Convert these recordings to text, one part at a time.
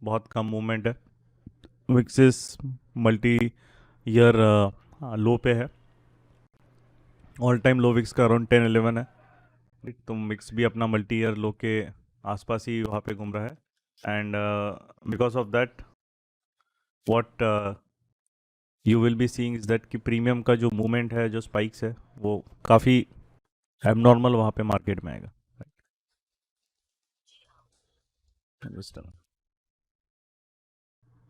बहुत कम मूवमेंट है। विक्सिस multi year लो पे है। ऑल टाइम लो विक्स का अराउंड 10-11 है। तो विक्स भी अपना मल्टी ईयर लो के आसपास ही वहाँ पे घूम रहा है। And because of that what you will be seeing is that कि प्रीमियम का जो मूवमेंट है, जो स्पाइक्स है, वो काफ़ी एबनॉर्मल वहाँ पे मार्केट में आएगा।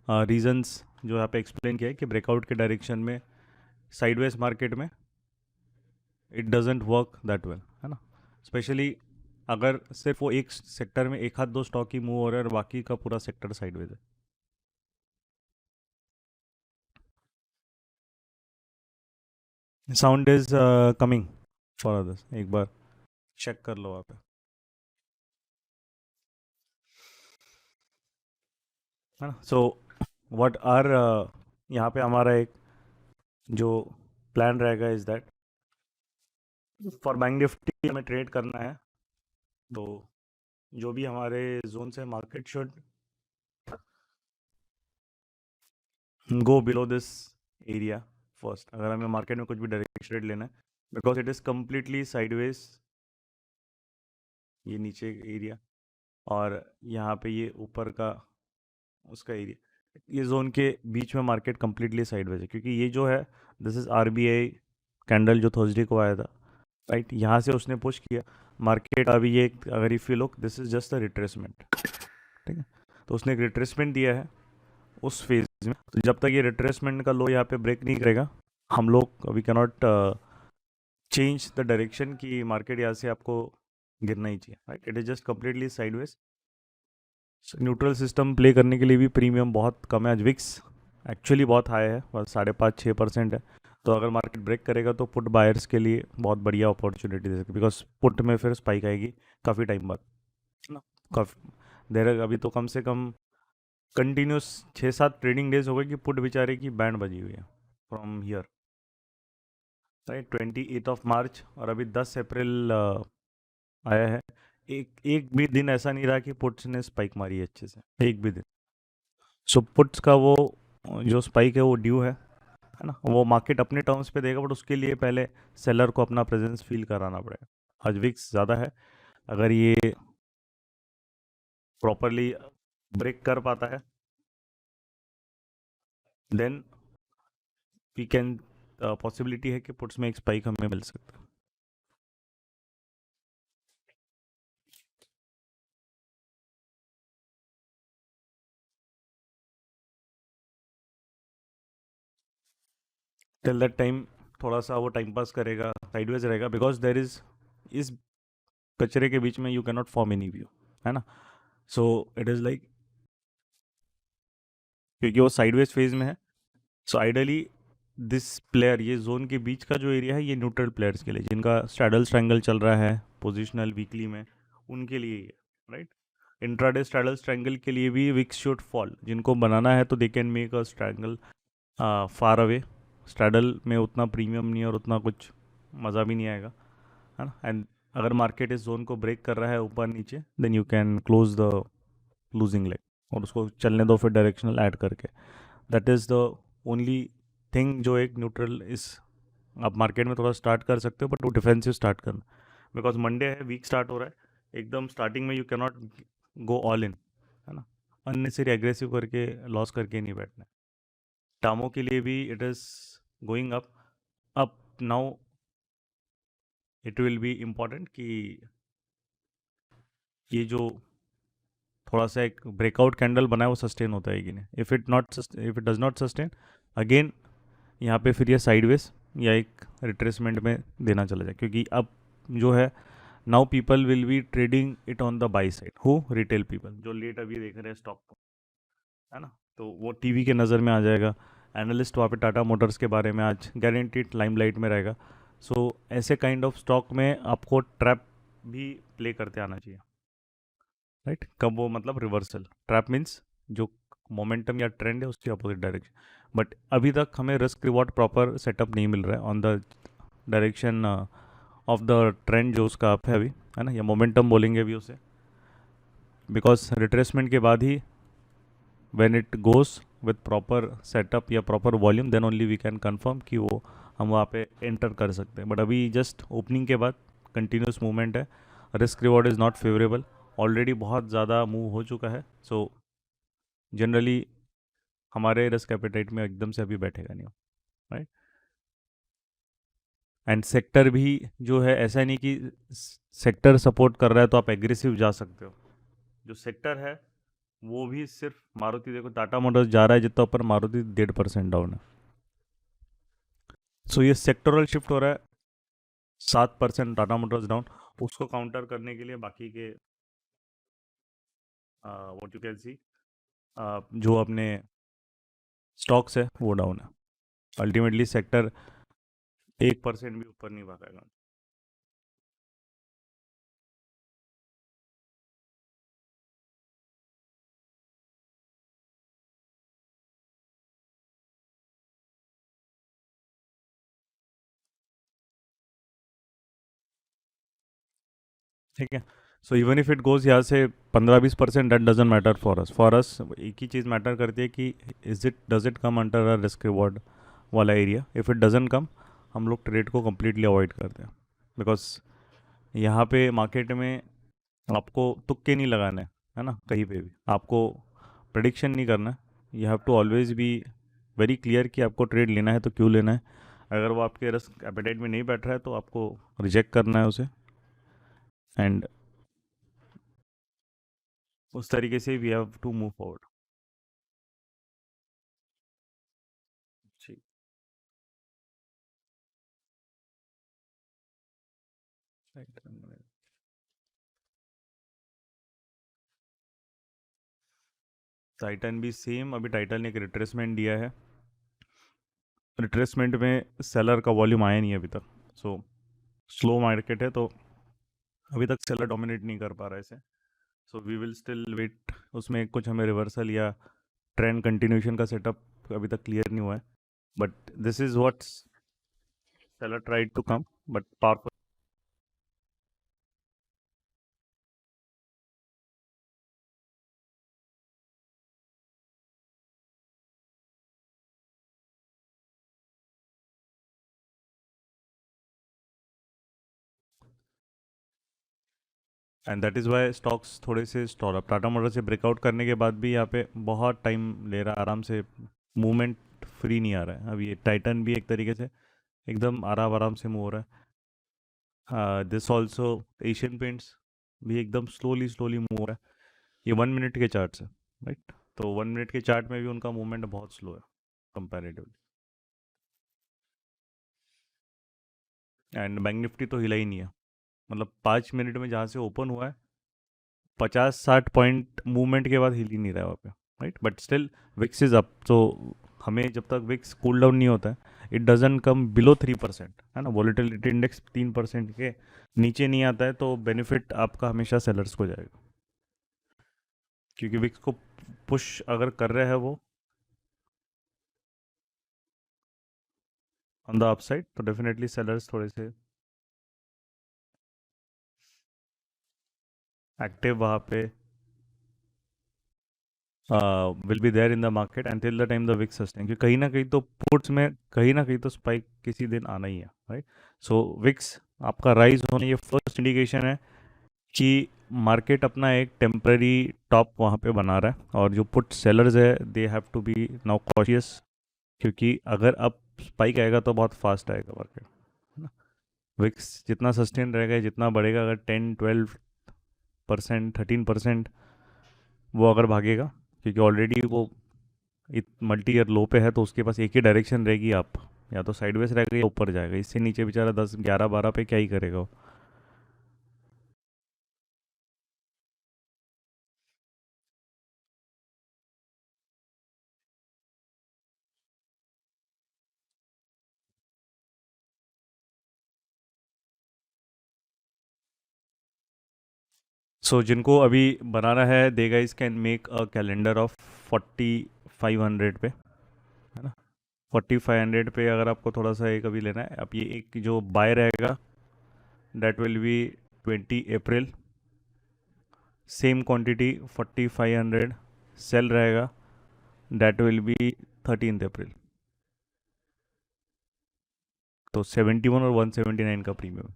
रीजंस जो यहाँ पे एक्सप्लेन किया है कि ब्रेकआउट के डायरेक्शन में साइडवेज मार्केट में it doesn't work that well, है ना। स्पेशली अगर सिर्फ वो एक सेक्टर में एक हाथ दो स्टॉक ही मूव हो रहा है और बाकी का पूरा सेक्टर साइडवेज है। Sound is coming for others, एक बार चेक कर लो आप, है ना। सो व्हाट आर यहाँ पे हमारा एक जो प्लान रहेगा is that for bank Nifty हमें ट्रेड करना है, तो जो भी हमारे जोन से market should go below this area first, अगर हमें मार्केट में कुछ भी डायरेक्ट ट्रेड लेना है, because it is completely sideways. ये नीचे एरिया और यहाँ पे ये ऊपर का उसका एरिया, ये जोन के बीच में मार्केट कम्प्लीटली साइडवेज है, क्योंकि ये जो है दिस इज़ आरबीआई कैंडल जो थर्सडे को आया था, राइट। यहाँ से उसने पुश किया मार्केट, अभी ये अगर if you look this is just a retracement, ठीक है। तो उसने एक रिट्रेसमेंट दिया है उस फेज में, तो जब तक ये रिट्रेसमेंट का लो यहाँ पे ब्रेक नहीं करेगा, हम लोग we cannot change the direction कि मार्केट यहाँ से आपको गिरना ही चाहिए, right. It is just completely sideways. Neutral system play करने के लिए भी प्रीमियम बहुत कम है। आज विक्स एक्चुअली बहुत हाई है, बस 5.5-6% है। तो अगर मार्केट ब्रेक करेगा तो पुट बायर्स के लिए बहुत बढ़िया अपॉर्चुनिटी दे सकती है, बिकॉज पुट में फिर स्पाइक आएगी काफ़ी टाइम बाद, है ना। काफ़ी देर, अभी तो कम से कम कंटिन्यूस 6-7 ट्रेडिंग डेज हो गए कि पुट बेचारे की बैंड बजी हुई है फ्रॉम हियर, राइट। 28 मार्च और अभी 10 अप्रैल आया है। एक एक भी दिन ऐसा नहीं रहा कि पुट्स ने स्पाइक मारी है अच्छे से, एक भी दिन। सो पुट्स का वो जो स्पाइक है वो ड्यू है ना। वो मार्केट अपने टर्म्स पे देगा, बट उसके लिए पहले सेलर को अपना प्रेजेंस फील कराना पड़ेगा। आज विक्स ज़्यादा है, अगर ये प्रॉपरली ब्रेक कर पाता है देन वी कैन, पॉसिबिलिटी है कि पुट्स में एक स्पाइक हमें मिल सकता है। टिल दैट टाइम थोड़ा सा वो टाइम पास करेगा, साइडवेज रहेगा, बिकॉज देर इज इस कचरे के बीच में you cannot form any view, है ना। सो इट इज़ लाइक, क्योंकि वो साइडवेज फेज में है, सो आइडली दिस प्लेयर, ये जोन के बीच का जो एरिया है ये न्यूट्रल प्लेयर्स के लिए, जिनका स्ट्रैडल स्ट्रैंगल चल रहा है पोजिशनल वीकली में, उनके लिए ही है, राइट। इंट्राडे स्ट्रैडल स्ट्रैंगल के लिए भी विक्स शुड फॉल, जिनको बनाना है तो they can make a strangle far away. Straddle में उतना प्रीमियम नहीं है और उतना कुछ मज़ा भी नहीं आएगा, है ना। एंड अगर मार्केट इस जोन को ब्रेक कर रहा है ऊपर नीचे, then you can close the losing leg और उसको चलने दो फिर डायरेक्शनल ऐड करके। That is the only thing जो एक न्यूट्रल इस, आप मार्केट में थोड़ा स्टार्ट कर सकते हो, बट वो डिफेंसिव स्टार्ट करना, बिकॉज मंडे है, वीक स्टार्ट हो रहा है, एकदम स्टार्टिंग में you cannot go all in, है ना। अननेसरी एग्रेसिव करके लॉस करके नहीं बैठना है। टामो के लिए भी it is going up now. It will be important कि ये जो थोड़ा सा एक ब्रेकआउट कैंडल बना है वो सस्टेन होता है कि नहीं। If it does not sustain again, यहाँ पे फिर ये साइडवेज या एक रिट्रेसमेंट में देना चला जाए, क्योंकि अब जो है now people will be trading it on the by side, who retail people जो लेट अभी देख रहे हैं स्टॉक को, है ना। तो वो टीवी के नज़र में आ जाएगा, एनालिस्ट वहाँ पे टाटा मोटर्स के बारे में आज गारंटीड लाइमलाइट में रहेगा। सो ऐसे काइंड ऑफ स्टॉक में आपको ट्रैप भी प्ले करते आना चाहिए, राइट। कब वो मतलब रिवर्सल ट्रैप मीन्स जो मोमेंटम या ट्रेंड है उसके अपोजिट डायरेक्शन, बट अभी तक हमें रिस्क रिवॉर्ड प्रॉपर सेटअप नहीं मिल रहा है on the direction of the trend जो उसका अप है अभी, है ना, या मोमेंटम बोलेंगे अभी उसे, बिकॉज रिट्रेसमेंट के बाद ही when it goes with proper setup या proper volume then only we can confirm कि वो हम वहाँ पे एंटर कर सकते हैं. बट अभी जस्ट ओपनिंग के बाद कंटिन्यूस मूवमेंट है. Risk reward is not favourable. Already बहुत ज़्यादा मूव हो चुका है. सो जनरली हमारे रिस्क एपेटाइट में एकदम से अभी बैठेगा नहीं, राइट. एंड सेक्टर भी जो है, ऐसा नहीं कि सेक्टर सपोर्ट कर रहा है तो आप एग्रेसिव जा सकते हो. जो सेक्टर है वो भी सिर्फ मारुति, देखो टाटा मोटर्स जा रहा है जितना ऊपर, मारुति 1.5% डाउन है. सो ये सेक्टरल शिफ्ट हो रहा है. 7% टाटा मोटर्स डाउन. उसको काउंटर करने के लिए बाकी के व्हाट यू कैन सी जो अपने स्टॉक्स है वो डाउन है. अल्टीमेटली सेक्टर 1% भी ऊपर नहीं भागेगा. ठीक है. So even if it goes यहाँ से 15-20%, that doesn't matter for us. For us एक ही चीज़ मैटर करती है कि does it come under a risk reward वाला area. If it doesn't come, हम लोग ट्रेड को कम्प्लीटली अवॉइड करते हैं. बिकॉज यहाँ पे मार्केट में आपको तुक्के नहीं लगाने है ना. कहीं पे भी आपको प्रडिक्शन नहीं करना है. You have to always be very clear कि आपको ट्रेड लेना है तो क्यों लेना है. अगर वो आपके रिस्क एपेटाइट में नहीं बैठ रहा है तो आपको रिजेक्ट करना है उसे. एंड उस तरीके से we have to move forward. Titan भी सेम. अभी टाइटन ने एक रिट्रेसमेंट दिया है. रिट्रेसमेंट में सेलर का वॉल्यूम आया नहीं है अभी तक. सो स्लो मार्केट है तो अभी तक सेलर डोमिनेट नहीं कर पा रहा है इसे. So we will still wait. उसमें कुछ हमें रिवर्सल या ट्रेंड कंटिन्यूशन का सेटअप अभी तक क्लियर नहीं हुआ है. But this is what seller tried to come, but powerful. And that is why stocks थोड़े से स्टॉल अप. टाटा मोटर से ब्रेकआउट करने के बाद भी यहाँ पे बहुत टाइम ले रहा है. आराम से मूवमेंट फ्री नहीं आ रहा है. अभी ये टाइटन भी एक तरीके से एकदम आराम आराम से मूव हो रहा है. दिस ऑल्सो एशियन पेंट्स भी एकदम स्लोली स्लोली मूव हो रहा है. ये 1 मिनट के चार्ट से, राइट. तो 1 मिनट के चार्ट में भी उनका मूवमेंट बहुत स्लो है कंपैरेटिवली. एंड बैंक निफ्टी तो हिला ही नहीं है. मतलब 5 मिनट में जहाँ से ओपन हुआ है 50-60 पॉइंट मूवमेंट के बाद हिल ही नहीं रहा है वहाँ पे, right. But still VIX is up. तो हमें जब तक विक्स कूल डाउन नहीं होता है, इट डजन कम बिलो 3%, है ना. वॉलेटिलिटी इंडेक्स 3% के नीचे नहीं आता है तो बेनिफिट आपका हमेशा सेलर्स को जाएगा. क्योंकि विक्स को पुश अगर कर रहे हैं वो ऑन द अपसाइड तो डेफिनेटली सेलर्स थोड़े से एक्टिव वहाँ पे will be there in the market until the time the VIX sustain. क्योंकि कहीं ना कहीं तो पुट्स में कहीं ना कहीं तो स्पाइक किसी दिन आना ही है, राइट. सो विक्स आपका राइज होने ये फर्स्ट इंडिकेशन है कि मार्केट अपना एक टेम्पररी टॉप वहाँ पे बना रहा है. और जो पुट सेलर्स है they have to be now cautious. क्योंकि अगर अब स्पाइक आएगा तो बहुत फास्ट आएगा मार्केट, है ना. विक्स जितना सस्टेन रहेगा, जितना बढ़ेगा, अगर 10-12%, 13% वो अगर भागेगा, क्योंकि ऑलरेडी वो मल्टी ईयर लो पे है तो उसके पास एक ही डायरेक्शन रहेगी. आप या तो साइडवेज रहेगा या ऊपर जाएगा. इससे नीचे बेचारा 10-11-12 पे क्या ही करेगा वो. सो जिनको अभी बनाना है they guys can make a calendar of 4500 पे, है ना. 4500 पे अगर आपको थोड़ा सा एक अभी लेना है, अब ये एक जो बाय रहेगा that will be 20 April. Same quantity 4500 sell रहेगा दैट विल बी 13 अप्रैल। तो 71 और 179 का प्रीमियम।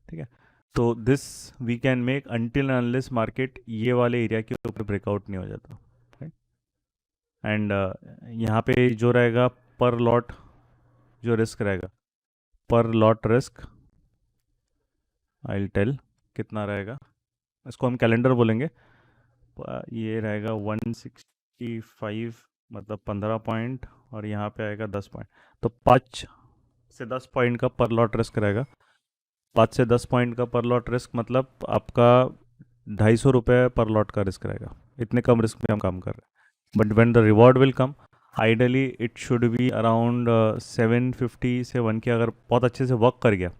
ठीक है। तो this we can make until unless market ये वाले एरिया के ऊपर ब्रेकआउट नहीं हो जाता। एंड यहाँ पे जो रहेगा पर लॉट जो रिस्क रहेगा, पर लॉट रिस्क आई टेल कितना रहेगा, इसको हम कैलेंडर बोलेंगे। ये रहेगा 165, मतलब 15 पॉइंट, और यहाँ पे आएगा 10 पॉइंट। तो 5 से 10 पॉइंट का पर लॉट रिस्क रहेगा। 5 से 10 पॉइंट का पर लॉट रिस्क मतलब आपका 250 रुपये पर लॉट का रिस्क रहेगा। इतने कम रिस्क में हम काम कर रहे हैं, but when the reward will come, ideally it should be around 750 से 1 के। अगर बहुत अच्छे से वर्क कर गया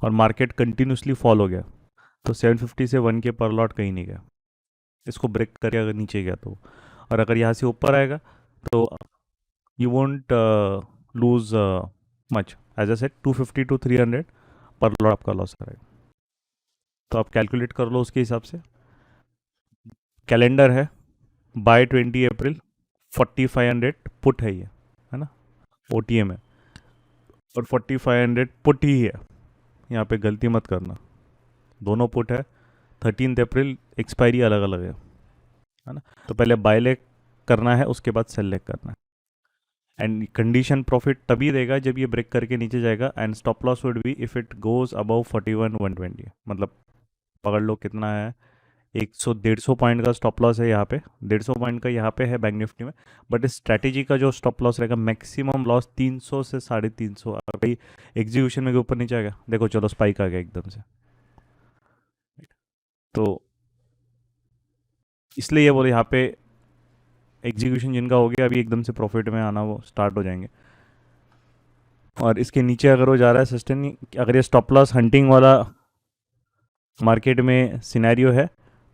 और मार्केट कंटिन्यूसली फॉल हो गया तो 750 से 1 के पर लॉट कहीं नहीं गया, इसको ब्रेक करके अगर नीचे गया तो। और अगर यहाँ से ऊपर आएगा तो you won't lose much, as a set 250 to 300 पर लॉट आपका लॉस रहेगा। तो आप कैलकुलेट कर लो उसके हिसाब से। कैलेंडर है बाय 20 अप्रैल, 4500 पुट है ये, है ना, ओ टी एम है, और 4500 पुट ही है। यहाँ पे गलती मत करना, दोनों पुट है। 13 अप्रैल एक्सपायरी अलग अलग है ना। तो पहले बाय लेग करना है, उसके बाद सेल लेग करना है। एंड कंडीशन प्रॉफिट तभी देगा जब ये ब्रेक करके नीचे जाएगा। And stop loss would be if it goes above 41,120, मतलब पकड़ लो कितना है, 100-150 पॉइंट का स्टॉप लॉस है यहाँ पे, 150 पॉइंट का यहाँ पे है बैंक निफ्टी में। बट इस स्ट्रैटेजी का जो स्टॉप लॉस रहेगा, मैक्सिमम लॉस 300 से 350। अगर भाई एग्जीक्यूशन में के ऊपर नीचे आएगा, देखो चलो स्पाइक आ गया एकदम से, तो इसलिए ये बोले यहाँ पे एग्जीक्यूशन जिनका हो गया अभी एकदम से प्रॉफिट में आना वो स्टार्ट हो जाएंगे। और इसके नीचे अगर वो जा रहा है सस्टेन, अगर ये स्टॉप लॉस हंटिंग वाला मार्केट में सिनेरियो है,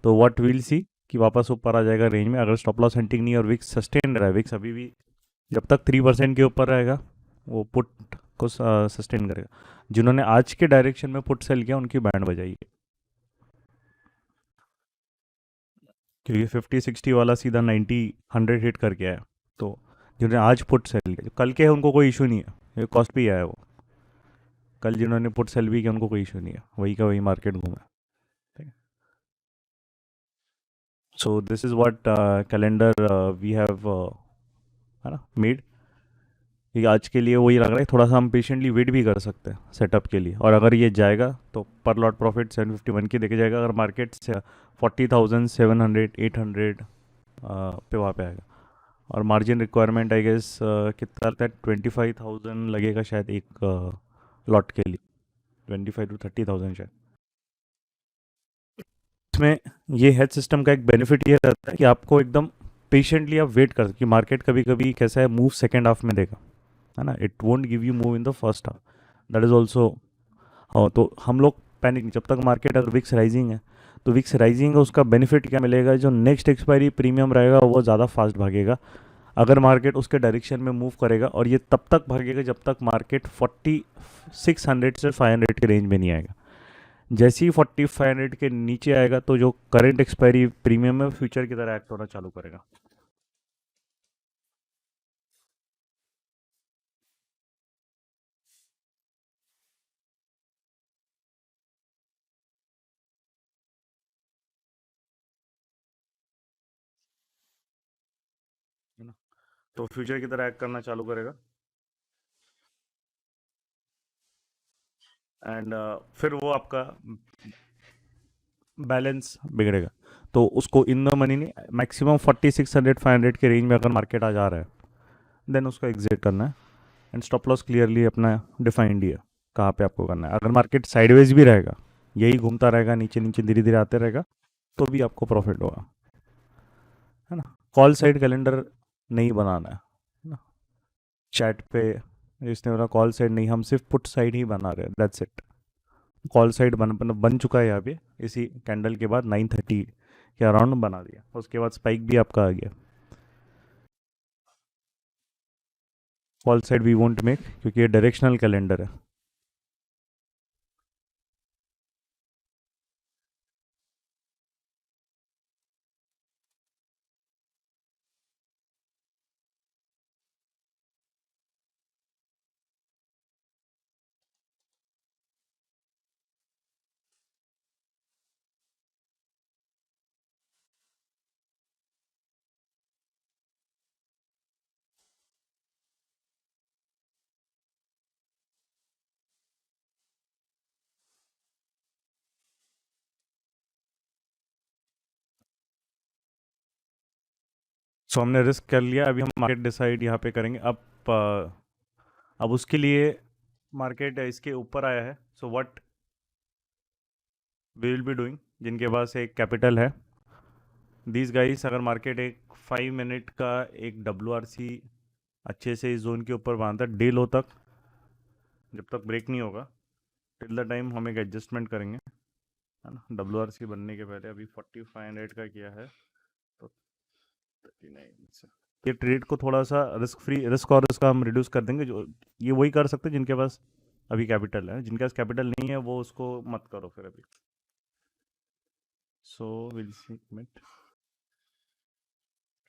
तो व्हाट विल सी कि वापस ऊपर आ जाएगा रेंज में। अगर स्टॉप लॉस हंटिंग नहीं और विक्स सस्टेन रहा है, विक्स अभी भी जब तक 3% के ऊपर रहेगा वो पुट को सस्टेन करेगा। जिन्होंने आज के डायरेक्शन में पुट सेल किया उनकी बैंड बजाइए, क्योंकि 50-60 वाला सीधा 90-100 हिट करके आया। तो जिन्होंने आज पुट सेल किया, जो कल के हैं उनको कोई इशू नहीं है, ये कॉस्ट भी आया है वो। कल जिन्होंने पुट सेल भी किया उनको कोई इशू नहीं है, वही का वही मार्केट घूमा। ठीक है। So this is what calendar we have, है ना, मेड। ये आज के लिए वही लग रहा है, थोड़ा सा हम पेशेंटली वेट भी कर सकते हैं सेटअप के लिए। और अगर ये जाएगा तो पर लॉट प्रॉफिट 751 की देके जाएगा। अगर मार्केट से 40,700-800 पे वहाँ पे आएगा। और मार्जिन रिक्वायरमेंट आई गेस कितना लगता है, 25,000 लगेगा शायद एक लॉट के लिए, 25 to 30,000 शायद। इसमें ये हेड सिस्टम का एक बेनिफिट ये रहता है कि आपको एकदम पेशेंटली आप वेट कर सकते, कि मार्केट कभी कभी कैसा है, मूव सेकेंड हाफ में देगा, है ना, it won't give you move in the first half, that is also. हाँ, तो हम लोग पैनिक नहीं, जब तक मार्केट अगर विक्स राइजिंग है तो विक्स राइजिंग है, उसका बेनिफिट क्या मिलेगा, जो नेक्स्ट एक्सपायरी प्रीमियम रहेगा वो ज़्यादा फास्ट भागेगा अगर मार्केट उसके डायरेक्शन में मूव करेगा। और ये तब तक भागेगा जब तक मार्केट 4600 से 500 के रेंज में नहीं आएगा। जैसे ही 4500 के नीचे आएगा तो जो करंट एक्सपायरी प्रीमियम है फ्यूचर की तरह एक्ट होना चालू करेगा। है ना, तो फ्यूचर की तरह एक्ट करना चालू करेगा। एंड फिर वो आपका बैलेंस बिगड़ेगा। तो उसको इन द मनी नहीं, मैक्सिमम 4600-500 के रेंज में अगर मार्केट आ जा रहा है देन उसको एग्जिट करना है। एंड स्टॉप लॉस क्लियरली अपना डिफाइंड ही है कहाँ पे आपको करना है। अगर मार्केट साइडवेज भी रहेगा, यही घूमता रहेगा, नीचे नीचे धीरे धीरे आते रहेगा, तो भी आपको प्रॉफिट होगा, है ना। कॉल साइड कैलेंडर नहीं बनाना है ना, चैट पे इसने बोला कॉल साइड नहीं, हम सिर्फ पुट साइड ही बना रहे हैं, दैट्स इट। कॉल साइड बन चुका है यहाँ पे, इसी कैंडल के बाद 9:30 के अराउंड बना दिया, उसके बाद स्पाइक भी आपका आ गया। Call side we won't make क्योंकि ये डायरेक्शनल कैलेंडर है। सो हमने रिस्क कर लिया, अभी हम मार्केट डिसाइड यहाँ पे करेंगे। अब उसके लिए मार्केट इसके ऊपर आया है, so what we will be doing, जिनके पास एक कैपिटल है, दीज गाइस, अगर मार्केट एक 5 मिनट का एक WRC अच्छे से इस जोन के ऊपर बांधता डे लो तक, जब तक ब्रेक नहीं होगा टिल द टाइम हम एक एडजस्टमेंट करेंगे, है ना। WRC बनने के पहले अभी 4500 का किया है, तो 39 से ये ट्रेड को थोड़ा सा रिस्क और इसका हम रिड्यूस कर देंगे। जो ये वही कर सकते हैं जिनके पास अभी कैपिटल है, जिनके पास कैपिटल नहीं है वो उसको मत करो फिर अभी। सो विल सी मिट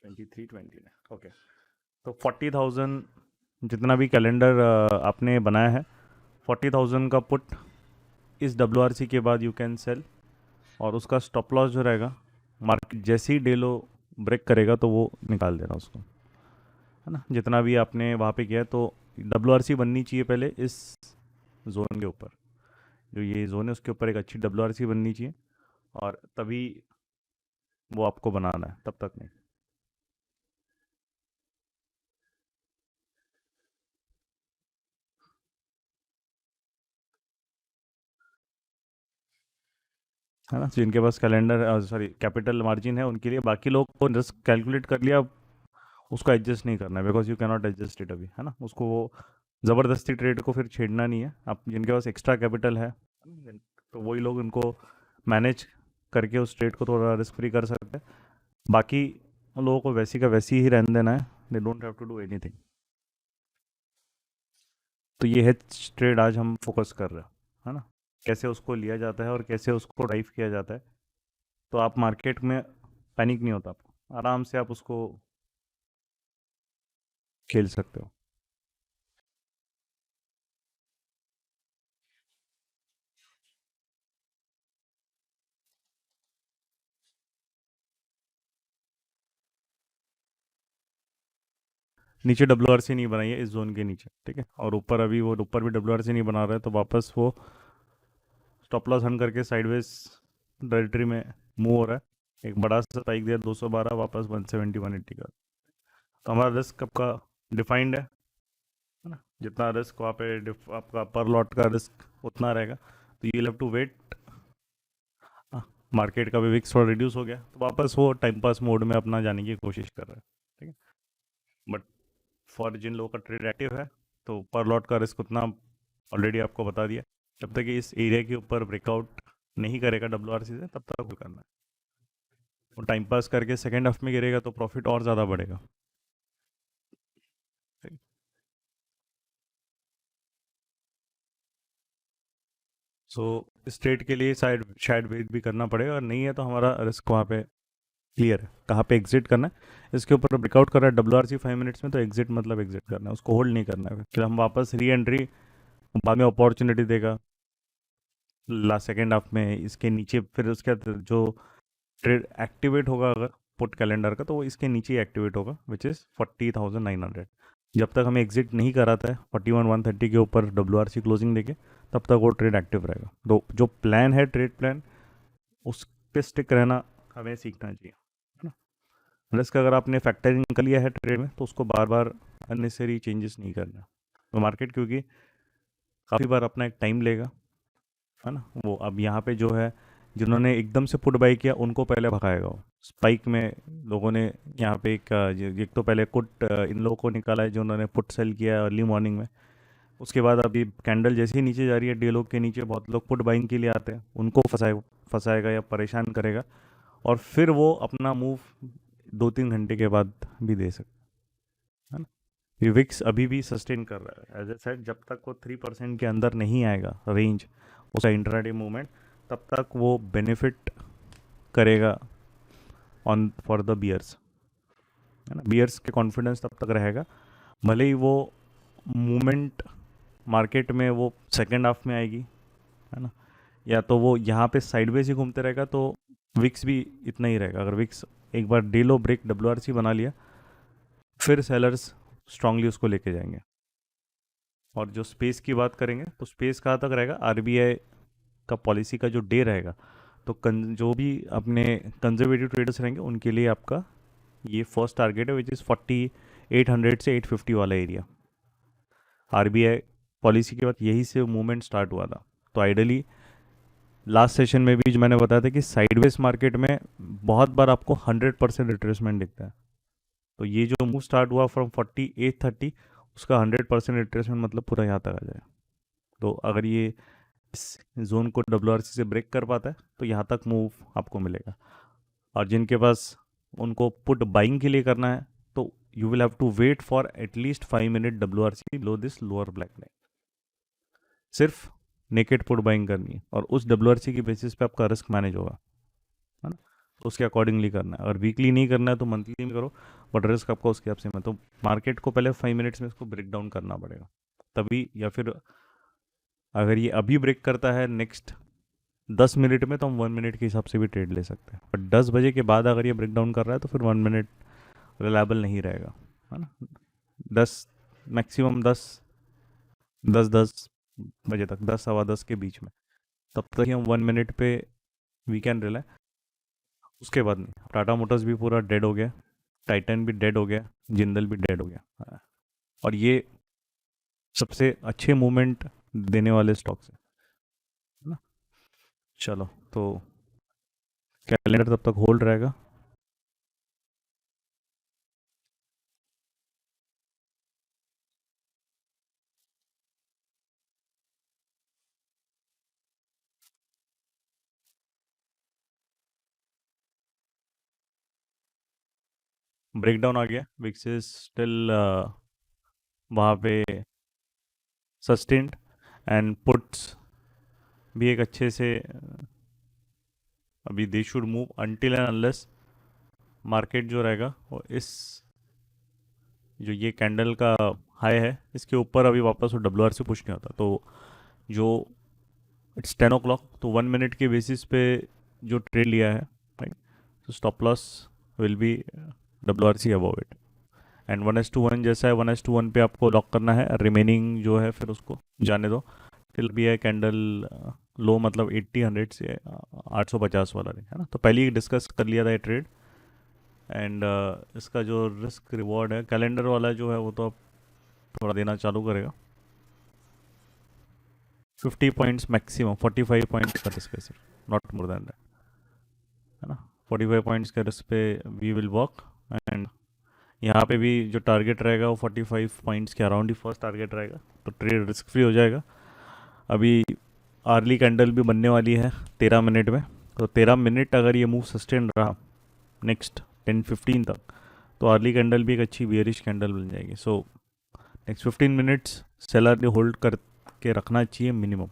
2320, ओके। तो 40,000 जितना भी कैलेंडर आपने बनाया है, 40,000 का पुट इस WRC के बाद यू कैन सेल, और उसका स्टॉप लॉस जो रहेगा मार्केट जैसे ही डेलो ब्रेक करेगा तो वो निकाल देना उसको, है ना। जितना भी आपने वहाँ पे किया है, तो WRC बननी चाहिए पहले इस जोन के ऊपर, जो ये जोन है उसके ऊपर एक अच्छी WRC बननी चाहिए, और तभी वो आपको बनाना है, तब तक नहीं। है ना, जिनके पास कैलेंडर सॉरी कैपिटल मार्जिन है उनके लिए, बाकी लोग को रिस्क कैलकुलेट कर लिया, उसको एडजस्ट नहीं करना है, because you cannot adjust it अभी, है ना। उसको वो ज़बरदस्ती ट्रेड को फिर छेड़ना नहीं है। आप जिनके पास एक्स्ट्रा कैपिटल है तो वही लोग उनको मैनेज करके उस ट्रेड को थोड़ा रिस्क फ्री कर सकते हैं, बाकी उन लोगों को वैसी का वैसी ही रहने देना है, they don't have to do anything. तो ये हेज ट्रेड आज हम फोकस कर रहे हैं, है ना, कैसे उसको लिया जाता है और कैसे उसको ड्राइव किया जाता है। तो आप मार्केट में पैनिक नहीं होता, आपको आराम से आप उसको खेल सकते हो। नीचे WRC नहीं बनाई है इस जोन के नीचे, ठीक है, और ऊपर अभी वो ऊपर भी WRC नहीं बना रहा है, तो वापस वो स्टॉप लॉस हन करके साइडवेज टेरिटरी में मूव हो रहा है। एक बड़ा सा स्पाइक दिया 212, वापस 170 180 का। तो हमारा रिस्क आपका डिफाइंड है ना, जितना रिस्क वहाँ पे आपका पर लॉट का रिस्क उतना रहेगा, तो you have to wait. Market का भी विक्स थोड़ा रिड्यूस हो गया, तो वापस वो टाइम पास मोड में अपना जाने की कोशिश कर रहा है, ठीक है। बट फॉर जिन लोगों का ट्रेड एक्टिव है, तो पर लॉट का रिस्क उतना ऑलरेडी आपको बता दिया, जब तक इस एरिया के ऊपर ब्रेकआउट नहीं करेगा WRC से तब तक वो करना है। वो टाइम पास करके सेकेंड हाफ में गिरेगा तो प्रॉफिट और ज़्यादा बढ़ेगा, ठीक। सो इस ट्रेड के लिए शायद शायद वेट भी करना पड़ेगा, और नहीं है तो हमारा रिस्क वहाँ पे क्लियर है कहाँ पे एग्जिट करना है। इसके ऊपर ब्रेकआउट कर रहा है WRC 5 मिनट्स में, तो एग्जिट मतलब एग्जिट करना है, उसको होल्ड नहीं करना है, फिर हम वापस री एंट्री बाद में अपॉर्चुनिटी देगा लास्ट सेकेंड हाफ में इसके नीचे, फिर उसके बाद जो ट्रेड एक्टिवेट होगा अगर पुट कैलेंडर का, तो वो इसके नीचे ही एक्टिवेट होगा, विच इज़ 40,900। जब तक हमें एग्जिट नहीं कराता है 41,130 के ऊपर WRC क्लोजिंग देके, तब तक वो ट्रेड एक्टिव रहेगा। तो जो प्लान है ट्रेड प्लान, उस पे स्टिक रहना हमें सीखना चाहिए, है ना। रिस्क अगर आपने फैक्टरिंग कर लिया है ट्रेड में, तो उसको बार बार अननेसेसरी चेंजेस नहीं करना। तो मार्केट क्योंकि काफ़ी बार अपना एक टाइम लेगा, है ना। वो अब यहाँ पे जो है, जिन्होंने एकदम से पुट बाई किया उनको पहले भगाएगा वो स्पाइक में। लोगों ने यहाँ पे एक तो पहले पुट इन लोगों को निकाला है, जो उन्होंने पुट सेल किया है अर्ली मॉर्निंग में। उसके बाद अभी कैंडल जैसे ही नीचे जा रही है, डे लोग के नीचे बहुत लोग पुट बाइंग के लिए आते हैं, उनको फंसाएगा या परेशान करेगा, और फिर वो अपना मूव 2-3 घंटे के बाद भी दे सकता है ना। ये विक्स अभी भी सस्टेन कर रहा है, एज ए सेड, जब तक वो 3% के अंदर नहीं आएगा रेंज उसका इंट्राडे मूवमेंट, तब तक वो बेनिफिट करेगा ऑन फॉर द बियर्स, है ना। बियर्स के कॉन्फिडेंस तब तक रहेगा, भले ही वो मूवमेंट मार्केट में वो सेकेंड हाफ में आएगी, है ना, या तो वो यहाँ पे साइडवेज ही घूमते रहेगा, तो विक्स भी इतना ही रहेगा। अगर विक्स एक बार डे लो ब्रेक WRC बना लिया, फिर सेलर्स स्ट्रांगली उसको लेके जाएंगे। और जो स्पेस की बात करेंगे, तो स्पेस कहाँ तक रहेगा, RBI का पॉलिसी का जो डे रहेगा, तो जो भी अपने कंजर्वेटिव ट्रेडर्स रहेंगे उनके लिए आपका ये फर्स्ट टारगेट है विच इज़ 4800 से 850 वाला एरिया। आरबीआई पॉलिसी के बाद यही से मूवमेंट स्टार्ट हुआ था। तो आइडली लास्ट सेशन में भी जो मैंने बताया था कि साइडवेज मार्केट में बहुत बार आपको 100% रिट्रेसमेंट दिखता है। तो ये जो मूव स्टार्ट हुआ फ्रॉम 4830, उसका 100% रिट्रेसमेंट मतलब पूरा यहाँ तक आ जाएगा। तो अगर ये इस जोन को डब्ल्यूआरसी से ब्रेक कर पाता है तो यहाँ तक मूव आपको मिलेगा। और जिनके पास उनको पुट बाइंग के लिए करना है तो you will have to wait for at least 5 minute WRC below this lower black line. सिर्फ नेकेड पुट बाइंग करनी है और उस डब्ल्यूआरसी की बेसिस पे आपका रिस्क मैनेज होगा, है ना। तो उसके अकॉर्डिंगली करना है। अगर वीकली नहीं करना है तो मंथली में करो, बट रिस्क आपका उसके हिसाब से में। तो मार्केट को पहले 5 मिनट्स में इसको ब्रेक डाउन करना पड़ेगा तभी, या फिर अगर ये अभी ब्रेक करता है नेक्स्ट 10 मिनट में तो हम 1 मिनट के हिसाब से भी ट्रेड ले सकते हैं। बट 10 बजे के बाद अगर ये ब्रेक डाउन कर रहा है तो फिर 1 मिनट रिलायबल नहीं रहेगा, है ना। 10 मैक्सिमम 10 बजे तक, 10 सवा 10 के बीच में, तब तक ही हम 1 मिनट पे वी कैन रिलाई। उसके बाद नहीं। टाटा मोटर्स भी पूरा डेड हो गया, टाइटन भी डेड हो गया, जिंदल भी डेड हो गया। हाँ। और ये सबसे अच्छे मूवमेंट देने वाले स्टॉक्स है ना। चलो, तो कैलेंडर तब तक होल्ड रहेगा। ब्रेकडाउन आ गया, विक्स इज स्टिल वहाँ पे सस्टेन्ड, एंड पुट्स भी एक अच्छे से अभी they should move until and unless market जो रहेगा वो इस जो ये कैंडल का हाई है इसके ऊपर अभी वापस वो डब्ल्यू आर से पुश नहीं होता। तो जो इट्स 10 o'clock, तो 1 मिनट के बेसिस पे जो ट्रेड लिया है, राइट, तो stop loss will be W R C above it. And 1:1 जैसा है, 1:1 पे आपको लॉक करना है, रिमेनिंग जो है फिर उसको जाने दो टिल भी है कैंडल लो, मतलब 80-100 से 850 वाला है ना। तो पहले ही डिस्कस कर लिया था ये ट्रेड। एंड इसका जो रिस्क रिवॉर्ड है कैलेंडर वाला जो है वो तो अब थोड़ा देना चालू करेगा। 50 पॉइंट्स मैक्सिमम, 45 पॉइंट्स का रिस्क है सिर्फ, नॉट मोर देन दैट, है ना। 45 पॉइंट्स के रिस्क पे वी विल वर्क। एंड यहाँ पे भी जो टारगेट रहेगा वो 45 पॉइंट्स के अराउंड ही फर्स्ट टारगेट रहेगा, तो ट्रेड रिस्क फ्री हो जाएगा। अभी आर्ली कैंडल भी बनने वाली है 13 मिनट में, तो 13 मिनट अगर ये मूव सस्टेन रहा नेक्स्ट 10-15 तक तो आर्ली कैंडल भी एक अच्छी बियरिश कैंडल बन जाएगी। सो नेक्स्ट 15 मिनट्स सेलर ने होल्ड करके रखना चाहिए मिनिमम,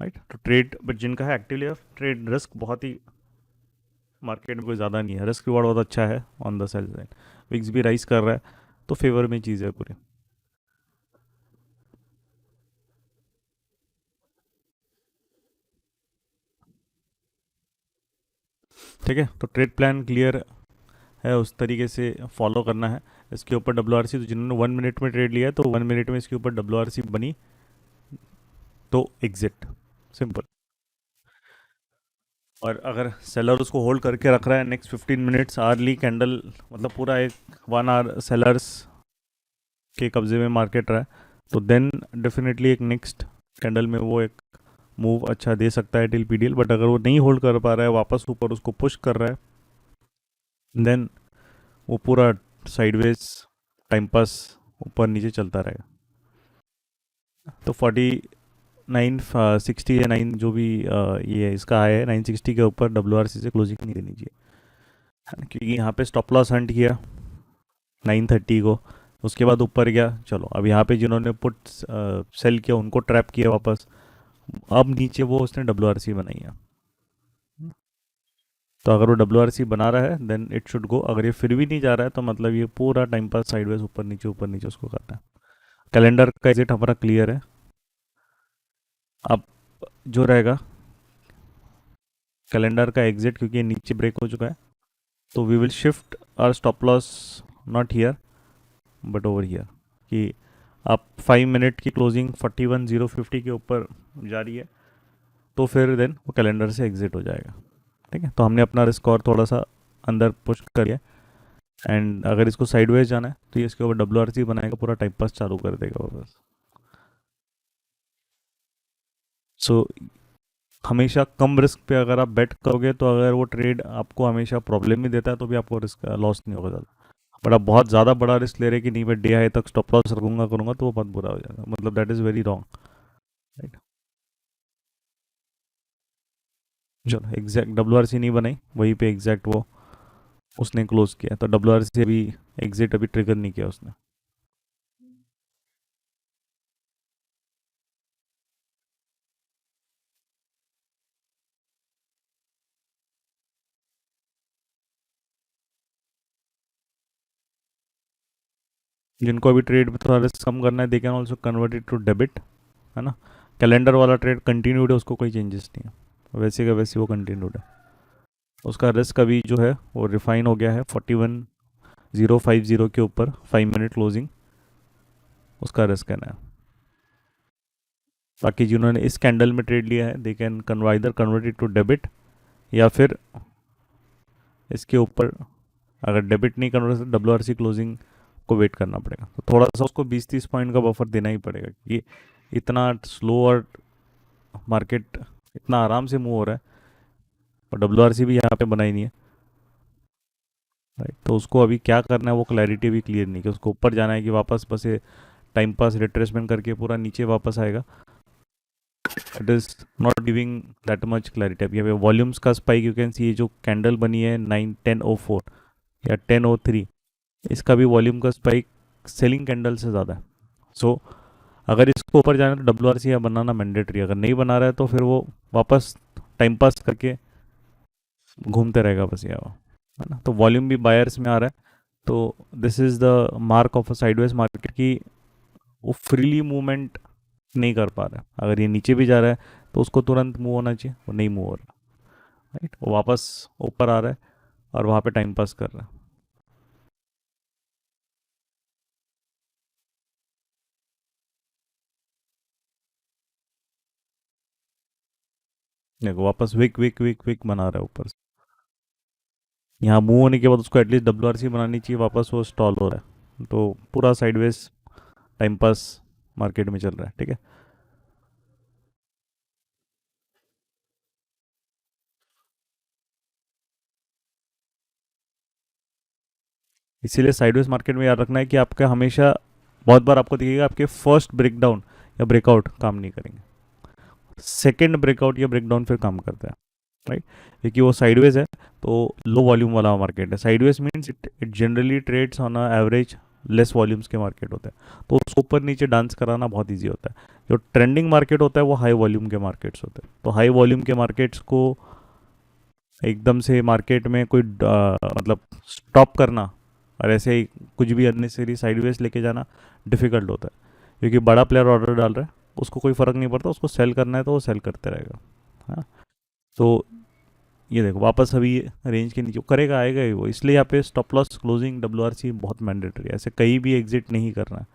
राइट। तो ट्रेड बट जिनका है एक्टिवली ट्रेड रिस्क बहुत ही मार्केट में कोई ज़्यादा नहीं है, रिस्क रिवॉर्ड बहुत अच्छा है on the sell side. VIX भी राइज कर रहा है तो फेवर में चीज़ है पूरी, ठीक है। तो ट्रेड प्लान क्लियर है, उस तरीके से फॉलो करना है। इसके ऊपर डब्ल्यू आर सी, तो जिन्होंने 1 मिनट में ट्रेड लिया है तो 1 मिनट में इसके ऊपर डब्ल्यू आर सी बनी तो एग्जिट, सिंपल। और अगर सेलर उसको होल्ड करके रख रहा है नेक्स्ट 15 मिनट्स, आर्ली कैंडल मतलब पूरा एक 1 आवर सेलर्स के कब्जे में मार्केट रहा है, तो देन डेफिनेटली एक नेक्स्ट कैंडल में वो एक मूव अच्छा दे सकता है टिल पीडीएल। बट अगर वो नहीं होल्ड कर पा रहा है, वापस ऊपर उसको पुश कर रहा है, देन वो पूरा साइडवेज टाइम पास ऊपर नीचे चलता रहेगा। तो 4960 या 9 जो भी ये इसका हाई है 960 के ऊपर डब्ल्यू आर सी से क्लोजिंग नहीं देनी चाहिए, है ना? क्योंकि यहाँ पे स्टॉप लॉस हंट किया 930 को, उसके बाद ऊपर गया। चलो अब यहाँ पे जिन्होंने पुट सेल किया उनको ट्रैप किया वापस, अब नीचे वो उसने डब्ल्यू आर सी बनाई है। तो अगर वो डब्ल्यू आर सी बना रहा है देन इट शुड गो। अगर ये फिर भी नहीं जा रहा है तो मतलब ये पूरा टाइम पास साइडवेज ऊपर नीचे उसको करना है। कैलेंडर का एग्जिट हमारा क्लियर है। अब जो रहेगा कैलेंडर का एग्जिट, क्योंकि ये नीचे ब्रेक हो चुका है, तो we will shift our stop loss not here but over here. कि आप 5 मिनट की क्लोजिंग 41,050 के ऊपर जा रही है तो फिर देन वो कैलेंडर से एग्जिट हो जाएगा, ठीक है। तो हमने अपना रिस्क और थोड़ा सा अंदर पुश करिए। एंड अगर इसको साइडवेज जाना है तो ये इसके ऊपर WRC बनाएगा, पूरा टाइम पास चालू कर देगा वापस। सो हमेशा कम रिस्क पे अगर आप बेट करोगे तो अगर वो ट्रेड आपको हमेशा प्रॉब्लम ही देता है तो भी आपको रिस्क लॉस नहीं होगा ज़्यादा। बट आप बहुत ज़्यादा बड़ा रिस्क ले रहे हैं कि नहीं मैं डे हाई तक स्टॉप लॉस रखूंगा करूंगा, तो वो बहुत बुरा हो जाएगा, मतलब that is very wrong. Right. चलो एग्जैक्ट WRC नहीं बनाई, वहीं पे एग्जैक्ट वो उसने क्लोज किया, तो WRC अभी एग्जिट अभी ट्रिगर नहीं किया उसने। जिनको अभी ट्रेड में थोड़ा रिस्क कम करना है they can also convert it to debit, है ना। कैलेंडर वाला ट्रेड कंटिन्यूड है, उसको कोई चेंजेस नहीं है, वैसे का वैसे वो कंटिन्यूड है। उसका रिस्क अभी जो है वो रिफाइन हो गया है 41,050 के ऊपर 5 मिनट क्लोजिंग, उसका रिस्क है ना। बाकी जिन्होंने इस कैंडल में ट्रेड लिया है दे कैन कन्वाइदर कन्वर्ट इट टू डेबिट, या फिर इसके ऊपर अगर डेबिट नहीं कन्वर्ट तो WRC क्लोजिंग को वेट करना पड़ेगा, तो थोड़ा सा उसको 20-30 पॉइंट का बफर देना ही पड़ेगा कि इतना स्लो और मार्केट इतना आराम से मूव हो रहा है और WRC भी यहाँ पे बनाई नहीं है। राइट, तो उसको अभी क्या करना है वो क्लैरिटी भी क्लियर नहीं कि उसको ऊपर जाना है कि वापस बस ये टाइम पास रिट्रेसमेंट करके पूरा नीचे वापस आएगा। It is not giving that much clarity. अभी यहाँ पे वॉल्यूम्स का स्पाइक यू कैन सी, ये जो कैंडल बनी है 9-10:04 या 10:03, इसका भी वॉल्यूम का स्पाइक सेलिंग कैंडल से ज़्यादा है। सो अगर इसको ऊपर जाना है तो WRC या बनाना मैंडेटरी, अगर नहीं बना रहा है तो फिर वो वापस टाइम पास करके घूमते रहेगा बस ये वो, है ना। तो वॉल्यूम भी बायर्स में आ रहा है, तो this is the mark of a sideways market कि वो फ्रीली मूवमेंट नहीं कर पा रहा है। अगर ये नीचे भी जा रहा है तो उसको तुरंत मूव होना चाहिए, वो नहीं मूव हो रहा। राइट, वो वापस ऊपर आ रहा है और वहाँ पे टाइम पास कर रहा है। देखो वापस विक विक विक विक बना रहा है ऊपर से। यहाँ मूव होने के बाद उसको एटलीस्ट WRC बनानी चाहिए, वापस वो स्टॉल हो रहा है, तो पूरा साइडवेज टाइम पास मार्केट में चल रहा है। ठीक है, इसीलिए साइडवेज मार्केट में याद रखना है कि आपका हमेशा बहुत बार आपको दिखेगा आपके फर्स्ट ब्रेकडाउन या ब्रेकआउट काम नहीं करेंगे, सेकेंड ब्रेकआउट या ब्रेकडाउन फिर काम करता है। राइट, क्योंकि वो साइडवेज है तो लो वॉल्यूम वाला मार्केट है। Sideways means it generally trades on average less volumes के मार्केट होते हैं, तो उसको ऊपर नीचे डांस कराना बहुत ईजी होता है। जो ट्रेंडिंग मार्केट होता है वो हाई वॉल्यूम के मार्केट्स होते हैं, तो हाई वॉल्यूम के मार्केट्स को एकदम से मार्केट में कोई मतलब स्टॉप करना और ऐसे ही कुछ भी अननेसेसरी साइडवेज लेके जाना डिफिकल्ट होता है, क्योंकि बड़ा प्लेयर ऑर्डर डाल रहा है, उसको कोई फ़र्क नहीं पड़ता, उसको सेल करना है तो वो सेल करते रहेगा। हाँ, तो ये देखो वापस अभी रेंज के नीचे करेगा, आएगा ही वो, इसलिए यहाँ पे स्टॉप लॉस क्लोजिंग WRC बहुत मैंडेटरी है, ऐसे कहीं भी एग्जिट नहीं करना है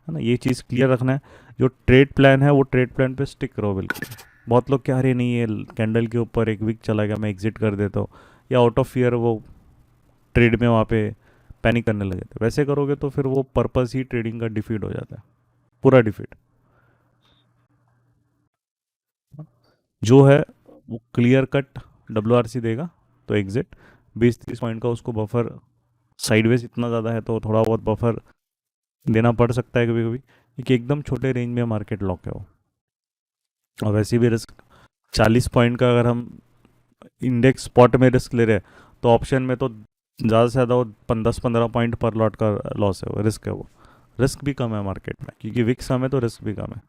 ना। ये चीज़ क्लियर रखना है। जो ट्रेड प्लान है वो ट्रेड प्लान पे स्टिक करो बिल्कुल। बहुत लोग क्या, अरे नहीं ये कैंडल के ऊपर एक वीक चला गया मैं एग्जिट कर देता हूँ, या आउट ऑफ फियर वो ट्रेड में वहाँ पे पैनिक करने लगे थे, वैसे करोगे तो फिर वो पर्पस ही ट्रेडिंग का डिफीट हो जाता है, पूरा डिफीट। जो है वो क्लियर कट WRC देगा तो एग्जिट, 20-30 पॉइंट का उसको बफर, साइडवेज इतना ज़्यादा है तो थोड़ा बहुत बफर देना पड़ सकता है कभी कभी, क्योंकि एकदम छोटे रेंज में मार्केट लॉक है वो। और वैसे भी रिस्क 40 पॉइंट का अगर हम इंडेक्स स्पॉट में रिस्क ले रहे हैं तो ऑप्शन में तो ज़्यादा से ज़्यादा वो 10-15 पॉइंट पर लॉट का लॉस है, वो रिस्क है वो। रिस्क भी कम है मार्केट में क्योंकि विक्स कम है तो रिस्क भी कम है।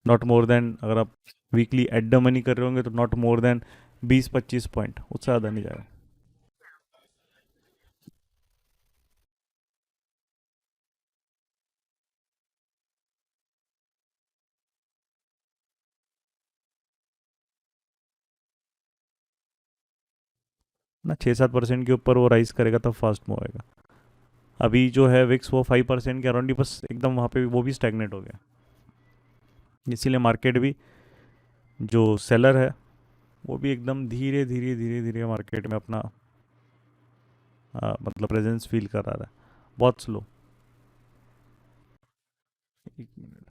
नॉट मोर देन, अगर आप वीकली एट द मनी कर रहे होंगे तो नॉट मोर देन 20-25 पॉइंट, उससे ज़्यादा नहीं जाएगा ना। 6-7% के ऊपर वो राइज करेगा तब फास्ट मूव आएगा। अभी जो है विक्स वो 5% के अराउंड ही बस एकदम वहाँ पे वो भी स्टैग्नेट हो गया, इसीलिए मार्केट भी जो सेलर है वो भी एकदम धीरे धीरे धीरे धीरे मार्केट में अपना मतलब प्रेजेंस फील करा रहा है, बहुत स्लो। एक मिनट।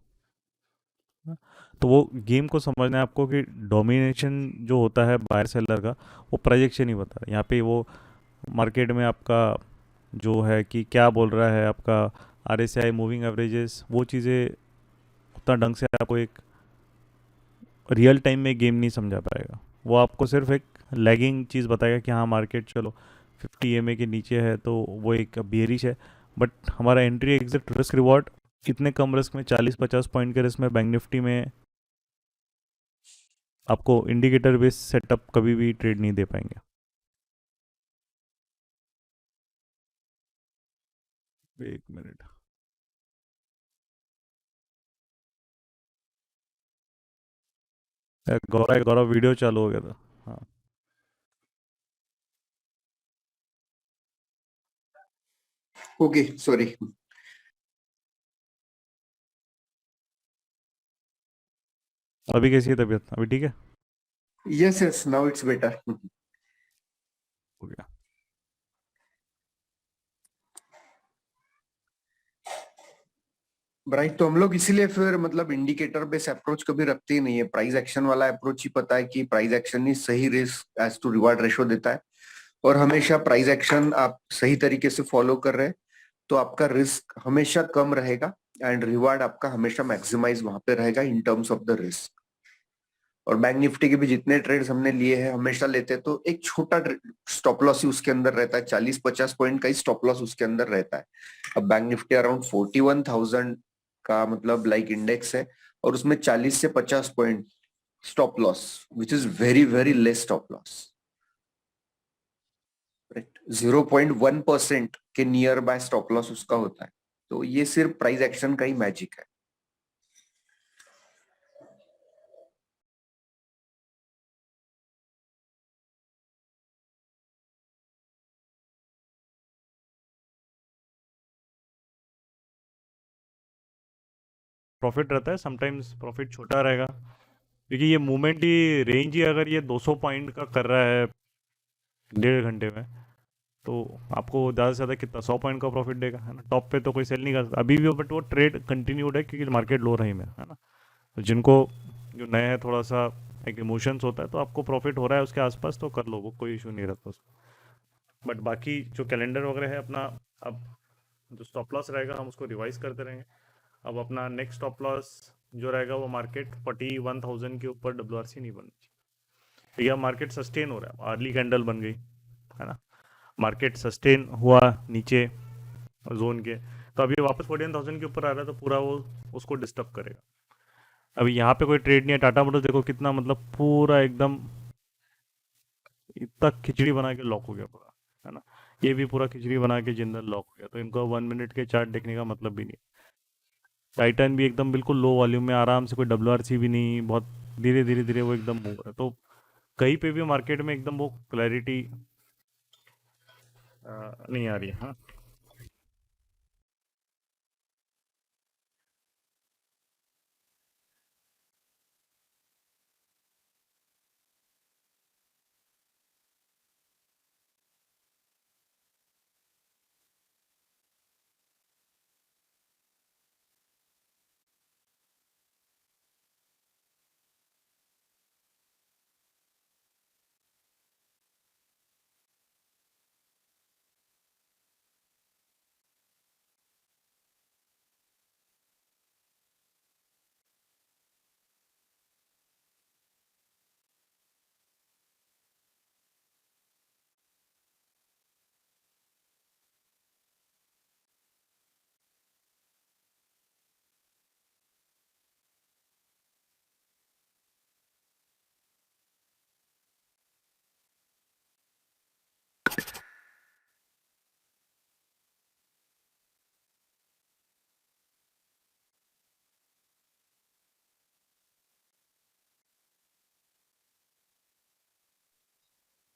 हाँ, तो वो गेम को समझना है आपको कि डोमिनेशन जो होता है बायर सेलर का, वो प्रोजेक्शन ही बता रहा है। यहाँ पे वो मार्केट में आपका जो है कि क्या बोल रहा है आपका RSI मूविंग एवरेजेस, वो चीज़ें उतना ढंग से आपको एक रियल टाइम में गेम नहीं समझा पाएगा। वो आपको सिर्फ एक लैगिंग चीज़ बताएगा कि हाँ मार्केट चलो 50 EMA के नीचे है, तो वो एक बियरिश है। बट हमारा एंट्री एग्जिट रिस्क रिवॉर्ड कितने कम रिस्क में, 40-50 पॉइंट के रिस्क में बैंक निफ्टी में आपको इंडिकेटर बेस्ड सेटअप कभी भी ट्रेड नहीं दे पाएंगे। एक मिनट। गौरव गौरव वीडियो चालू हो गया था। हाँ, ओके सॉरी। अभी कैसी है तबीयत, अभी ठीक है? Yes yes, now it's better. हो गया। राइट, तो हम लोग इसीलिए फिर मतलब इंडिकेटर बेस्ड अप्रोच कभी रखते ही नहीं है। प्राइस एक्शन वाला अप्रोच ही पता है कि प्राइस एक्शन ही सही risk as to reward ratio देता है। और हमेशा प्राइस एक्शन आप सही तरीके से फॉलो कर रहे हैं तो आपका रिस्क हमेशा कम रहेगा एंड रिवार्ड आपका हमेशा मैक्सिमाइज वहां पे रहेगा in terms of the risk. और बैंक निफ्टी के भी जितने ट्रेड्स हमने लिए हैं हमेशा लेते हैं तो एक छोटा स्टॉप लॉस ही उसके अंदर रहता है, 40-50 पॉइंट का ही स्टॉप लॉस उसके अंदर रहता है। अब बैंक निफ्टी अराउंड 41,000 का मतलब लाइक इंडेक्स है और उसमें 40 से 50 point stop loss, which is very very less stop loss. Right, 0.1% के नियर बाय स्टॉप लॉस उसका होता है। तो ये सिर्फ प्राइस एक्शन का ही मैजिक है। प्रॉफिट रहता है, समटाइम्स प्रॉफिट छोटा रहेगा, क्योंकि ये मूवमेंट ही रेंज ही अगर ये 200 पॉइंट का कर रहा है 1.5 घंटे में, तो आपको ज़्यादा से ज़्यादा कितना 100 पॉइंट का प्रॉफिट देगा, है ना? टॉप पे तो कोई सेल नहीं कर सकता अभी भी, बट वो ट्रेड कंटिन्यूड है क्योंकि मार्केट लो रही में, है ना? तो जिनको जो नए हैं थोड़ा सा एक इमोशंस होता है, तो आपको प्रॉफिट हो रहा है उसके आसपास तो कर लो, वो कोई इशू नहीं रहता उसमें। बट बाकी जो कैलेंडर वगैरह है अपना, अब जो स्टॉप लॉस रहेगा हम उसको रिवाइज करते रहेंगे। अब अपना नेक्स्ट स्टॉप लॉस जो रहेगा वो मार्केट 41,000 के ऊपर WRC नहीं बननी चाहिए। तो यह मार्केट सस्टेन हो रहा है, अर्ली कैंडल बन गई, है ना? मार्केट सस्टेन हुआ नीचे जोन के, तो अभी वापस 14,000 के ऊपर आ रहा है, तो पूरा वो उसको डिस्टर्ब करेगा। अभी यहाँ पे कोई ट्रेड नहीं है। टाटा मोटर्स देखो कितना मतलब पूरा एकदम इतना खिचड़ी बना के लॉक हो गया पूरा, है ना? ये भी पूरा खिचड़ी बना के जिंदल लॉक हो गया, तो इनको 1 मिनट के चार्ट देखने का मतलब भी नहीं। टाइटन भी एकदम बिल्कुल लो वॉल्यूम में आराम से, कोई WRC भी नहीं, बहुत धीरे धीरे धीरे वो एकदम मूव हो रहा है। तो कहीं पे भी मार्केट में एकदम वो क्लैरिटी नहीं आ रही है, हाँ।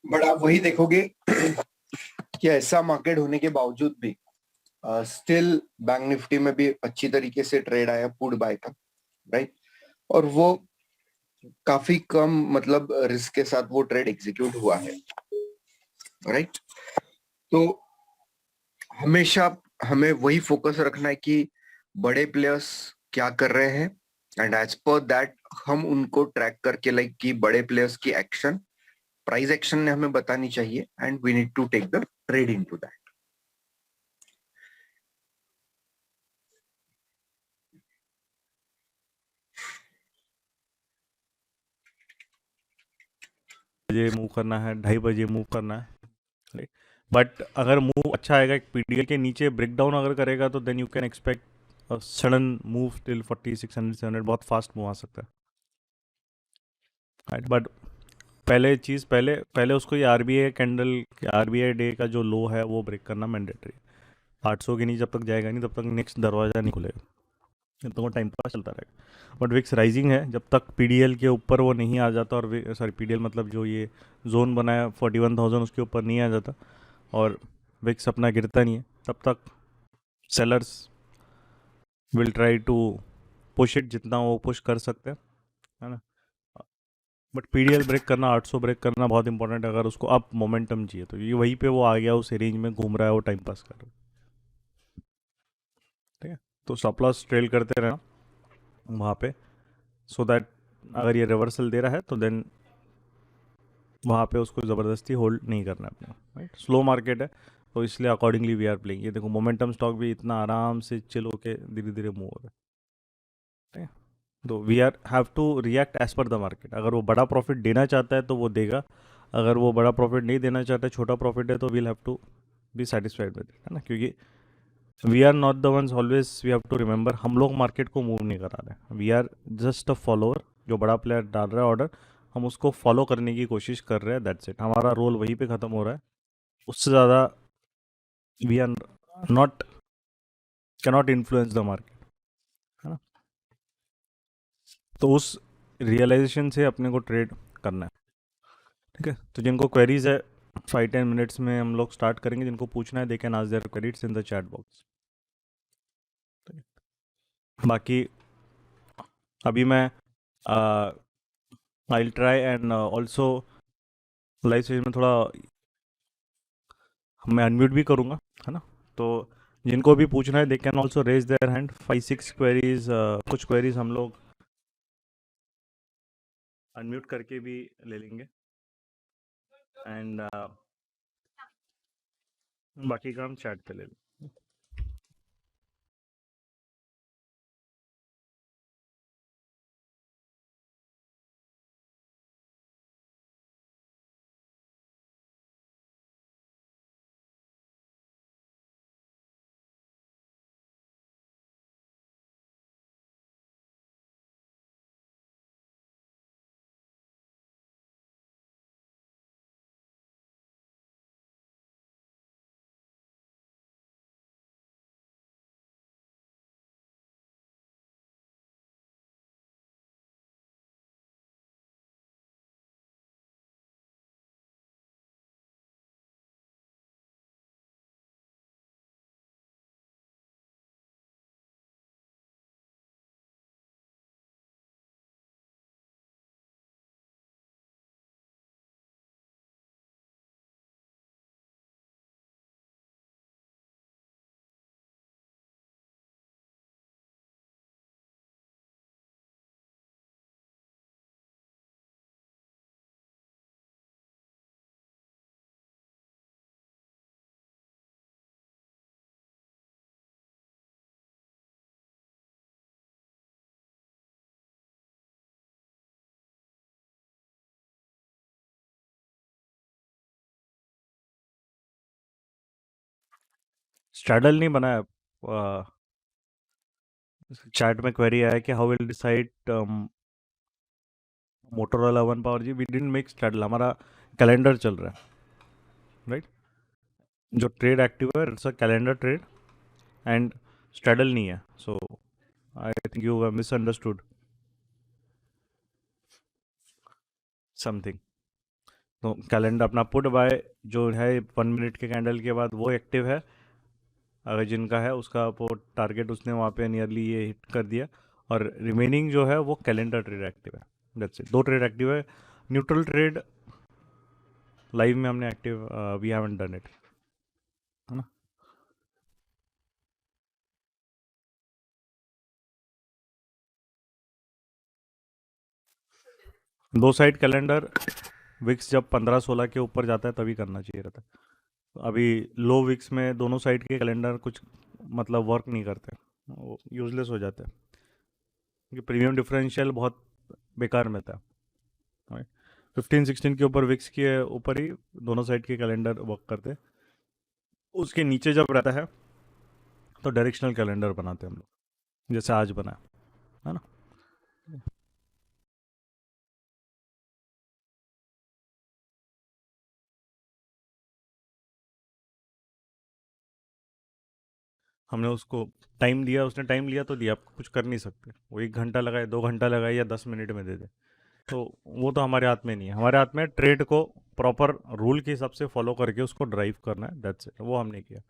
बट आप वही देखोगे कि ऐसा मार्केट होने के बावजूद भी स्टिल बैंक निफ्टी में भी अच्छी तरीके से ट्रेड आया पुट बाय का। राइट, और वो काफी कम मतलब रिस्क के साथ वो ट्रेड एग्जीक्यूट हुआ है। राइट, तो हमेशा हमें वही फोकस रखना है कि बड़े प्लेयर्स क्या कर रहे हैं, एंड एज पर दैट हम उनको ट्रैक करके, लाइक कि बड़े प्लेयर्स की एक्शन, प्राइस एक्शन ने हमें बतानी चाहिए, and we need to take the trade into that. बजे मूव करना है, 2:30 बजे मूव करना है, राइट। बट अगर मूव अच्छा आएगा, एक पीडीएल के नीचे ब्रेक डाउन अगर करेगा तो then you can expect sudden move till 4600 बहुत फास्ट मूव आ सकता है, राइट। बट पहले चीज़, पहले पहले उसको ये आरबीआई कैंडल, आरबीआई डे का जो लो है वो ब्रेक करना मैंडेटरी। 800 के नीचे जब तक जाएगा नहीं तब तक नेक्स्ट दरवाज़ा नहीं खुलेगा, तब तक वो टाइम पास चलता रहेगा। बट विक्स राइजिंग है, जब तक पीडीएल के ऊपर वो नहीं आ जाता, और सॉरी पीडीएल मतलब जो ये जोन बनाया 41,000 उसके ऊपर नहीं आ जाता, और विक्स अपना गिरता नहीं है, तब तक sellers will try to push it जितना वो पुश कर सकते हैं, है ना। बट पीडीएल ब्रेक करना, 800 ब्रेक करना बहुत इंपॉर्टेंट है अगर उसको अप मोमेंटम चाहिए, तो ये वहीं पे वो आ गया, उस रेंज में घूम रहा है, वो टाइम पास कर रहा है, ठीक है। तो स्टॉप लॉस ट्रेल करते रहना वहाँ पे, सो दैट अगर ये रिवर्सल दे रहा है तो देन वहाँ पे उसको ज़बरदस्ती होल्ड नहीं करना है अपना, राइट। स्लो मार्केट है तो इसलिए अकॉर्डिंगली वी आर प्लेइंग। ये देखो मोमेंटम स्टॉक भी इतना आराम से चिल होके धीरे धीरे मूव हो रहा है, ठीक है। तो we are have to react as per the market. अगर वो बड़ा प्रॉफिट देना चाहता है तो वो देगा, अगर वो बड़ा प्रॉफिट नहीं देना चाहता है, छोटा प्रॉफिट है, तो we'll have to be satisfied with it, है ना। क्योंकि we are not the ones, always we have to remember, हम लोग मार्केट को मूव नहीं करा रहे, we are just a follower. जो बड़ा प्लेयर डाल रहा है ऑर्डर, हम उसको फॉलो करने की कोशिश कर रहे हैं, दैट्स इट। हमारा रोल वहीं पे ख़त्म हो रहा है, उससे ज़्यादा we are not, cannot influence the market, है ना। तो उस रियलाइजेशन से अपने को ट्रेड करना है, ठीक है। तो जिनको क्वेरीज है 5-10 मिनट्स में हम लोग स्टार्ट करेंगे, जिनको पूछना है they can ask their queries in the chat box. बाकी अभी मैं I will try and also live stage में थोड़ा मैं अनम्यूट भी करूँगा, है ना। तो जिनको भी पूछना है they can also raise their hand, 5-6 queries, कुछ क्वेरीज हम लोग अनम्यूट करके भी ले लेंगे, एंड बाकी काम चैट पे ले लेंगे। स्ट्रैडल नहीं बनाया, चैट में क्वेरी आया कि how will decide Motorola one power ji, we didn't make straddle, हमारा कैलेंडर चल रहा है, राइट। जो ट्रेड एक्टिव है it's a calendar trade, and straddle नहीं है, so I think you have misunderstood something. तो कैलेंडर अपना पुट बाय जो है 1 मिनट के कैंडल के बाद वो एक्टिव है, अगर जिनका है उसका वो टारगेट उसने वहाँ पे नियरली ये हिट कर दिया, और रिमेनिंग जो है वो कैलेंडर ट्रेड एक्टिव है, दैट्स इट। 2 ट्रेड एक्टिव है, न्यूट्रल ट्रेड लाइव में हमने active we haven't done it, है ना। दो साइड कैलेंडर विक्स जब 15-16 के ऊपर जाता है तभी करना चाहिए रहता है। तो अभी लो विक्स में दोनों साइड के कैलेंडर कुछ मतलब वर्क नहीं करते, वो यूजलेस हो जाते हैं क्योंकि प्रीमियम डिफरेंशियल बहुत बेकार में था। 15-16 के ऊपर विक्स के ऊपर ही दोनों साइड के कैलेंडर वर्क करते। उसके नीचे जब रहता है तो डायरेक्शनल कैलेंडर बनाते हैं हम लोग, जैसे आज बना है ना। हमने उसको टाइम दिया, उसने टाइम लिया तो दिया, आप कुछ कर नहीं सकते। वो 1 घंटा लगाए, 2 घंटा लगाए या 10 मिनट में दे दे, तो वो तो हमारे हाथ में नहीं है। हमारे हाथ में ट्रेड को प्रॉपर रूल के हिसाब से फॉलो करके उसको ड्राइव करना है, दैट्स इट। वो हमने किया।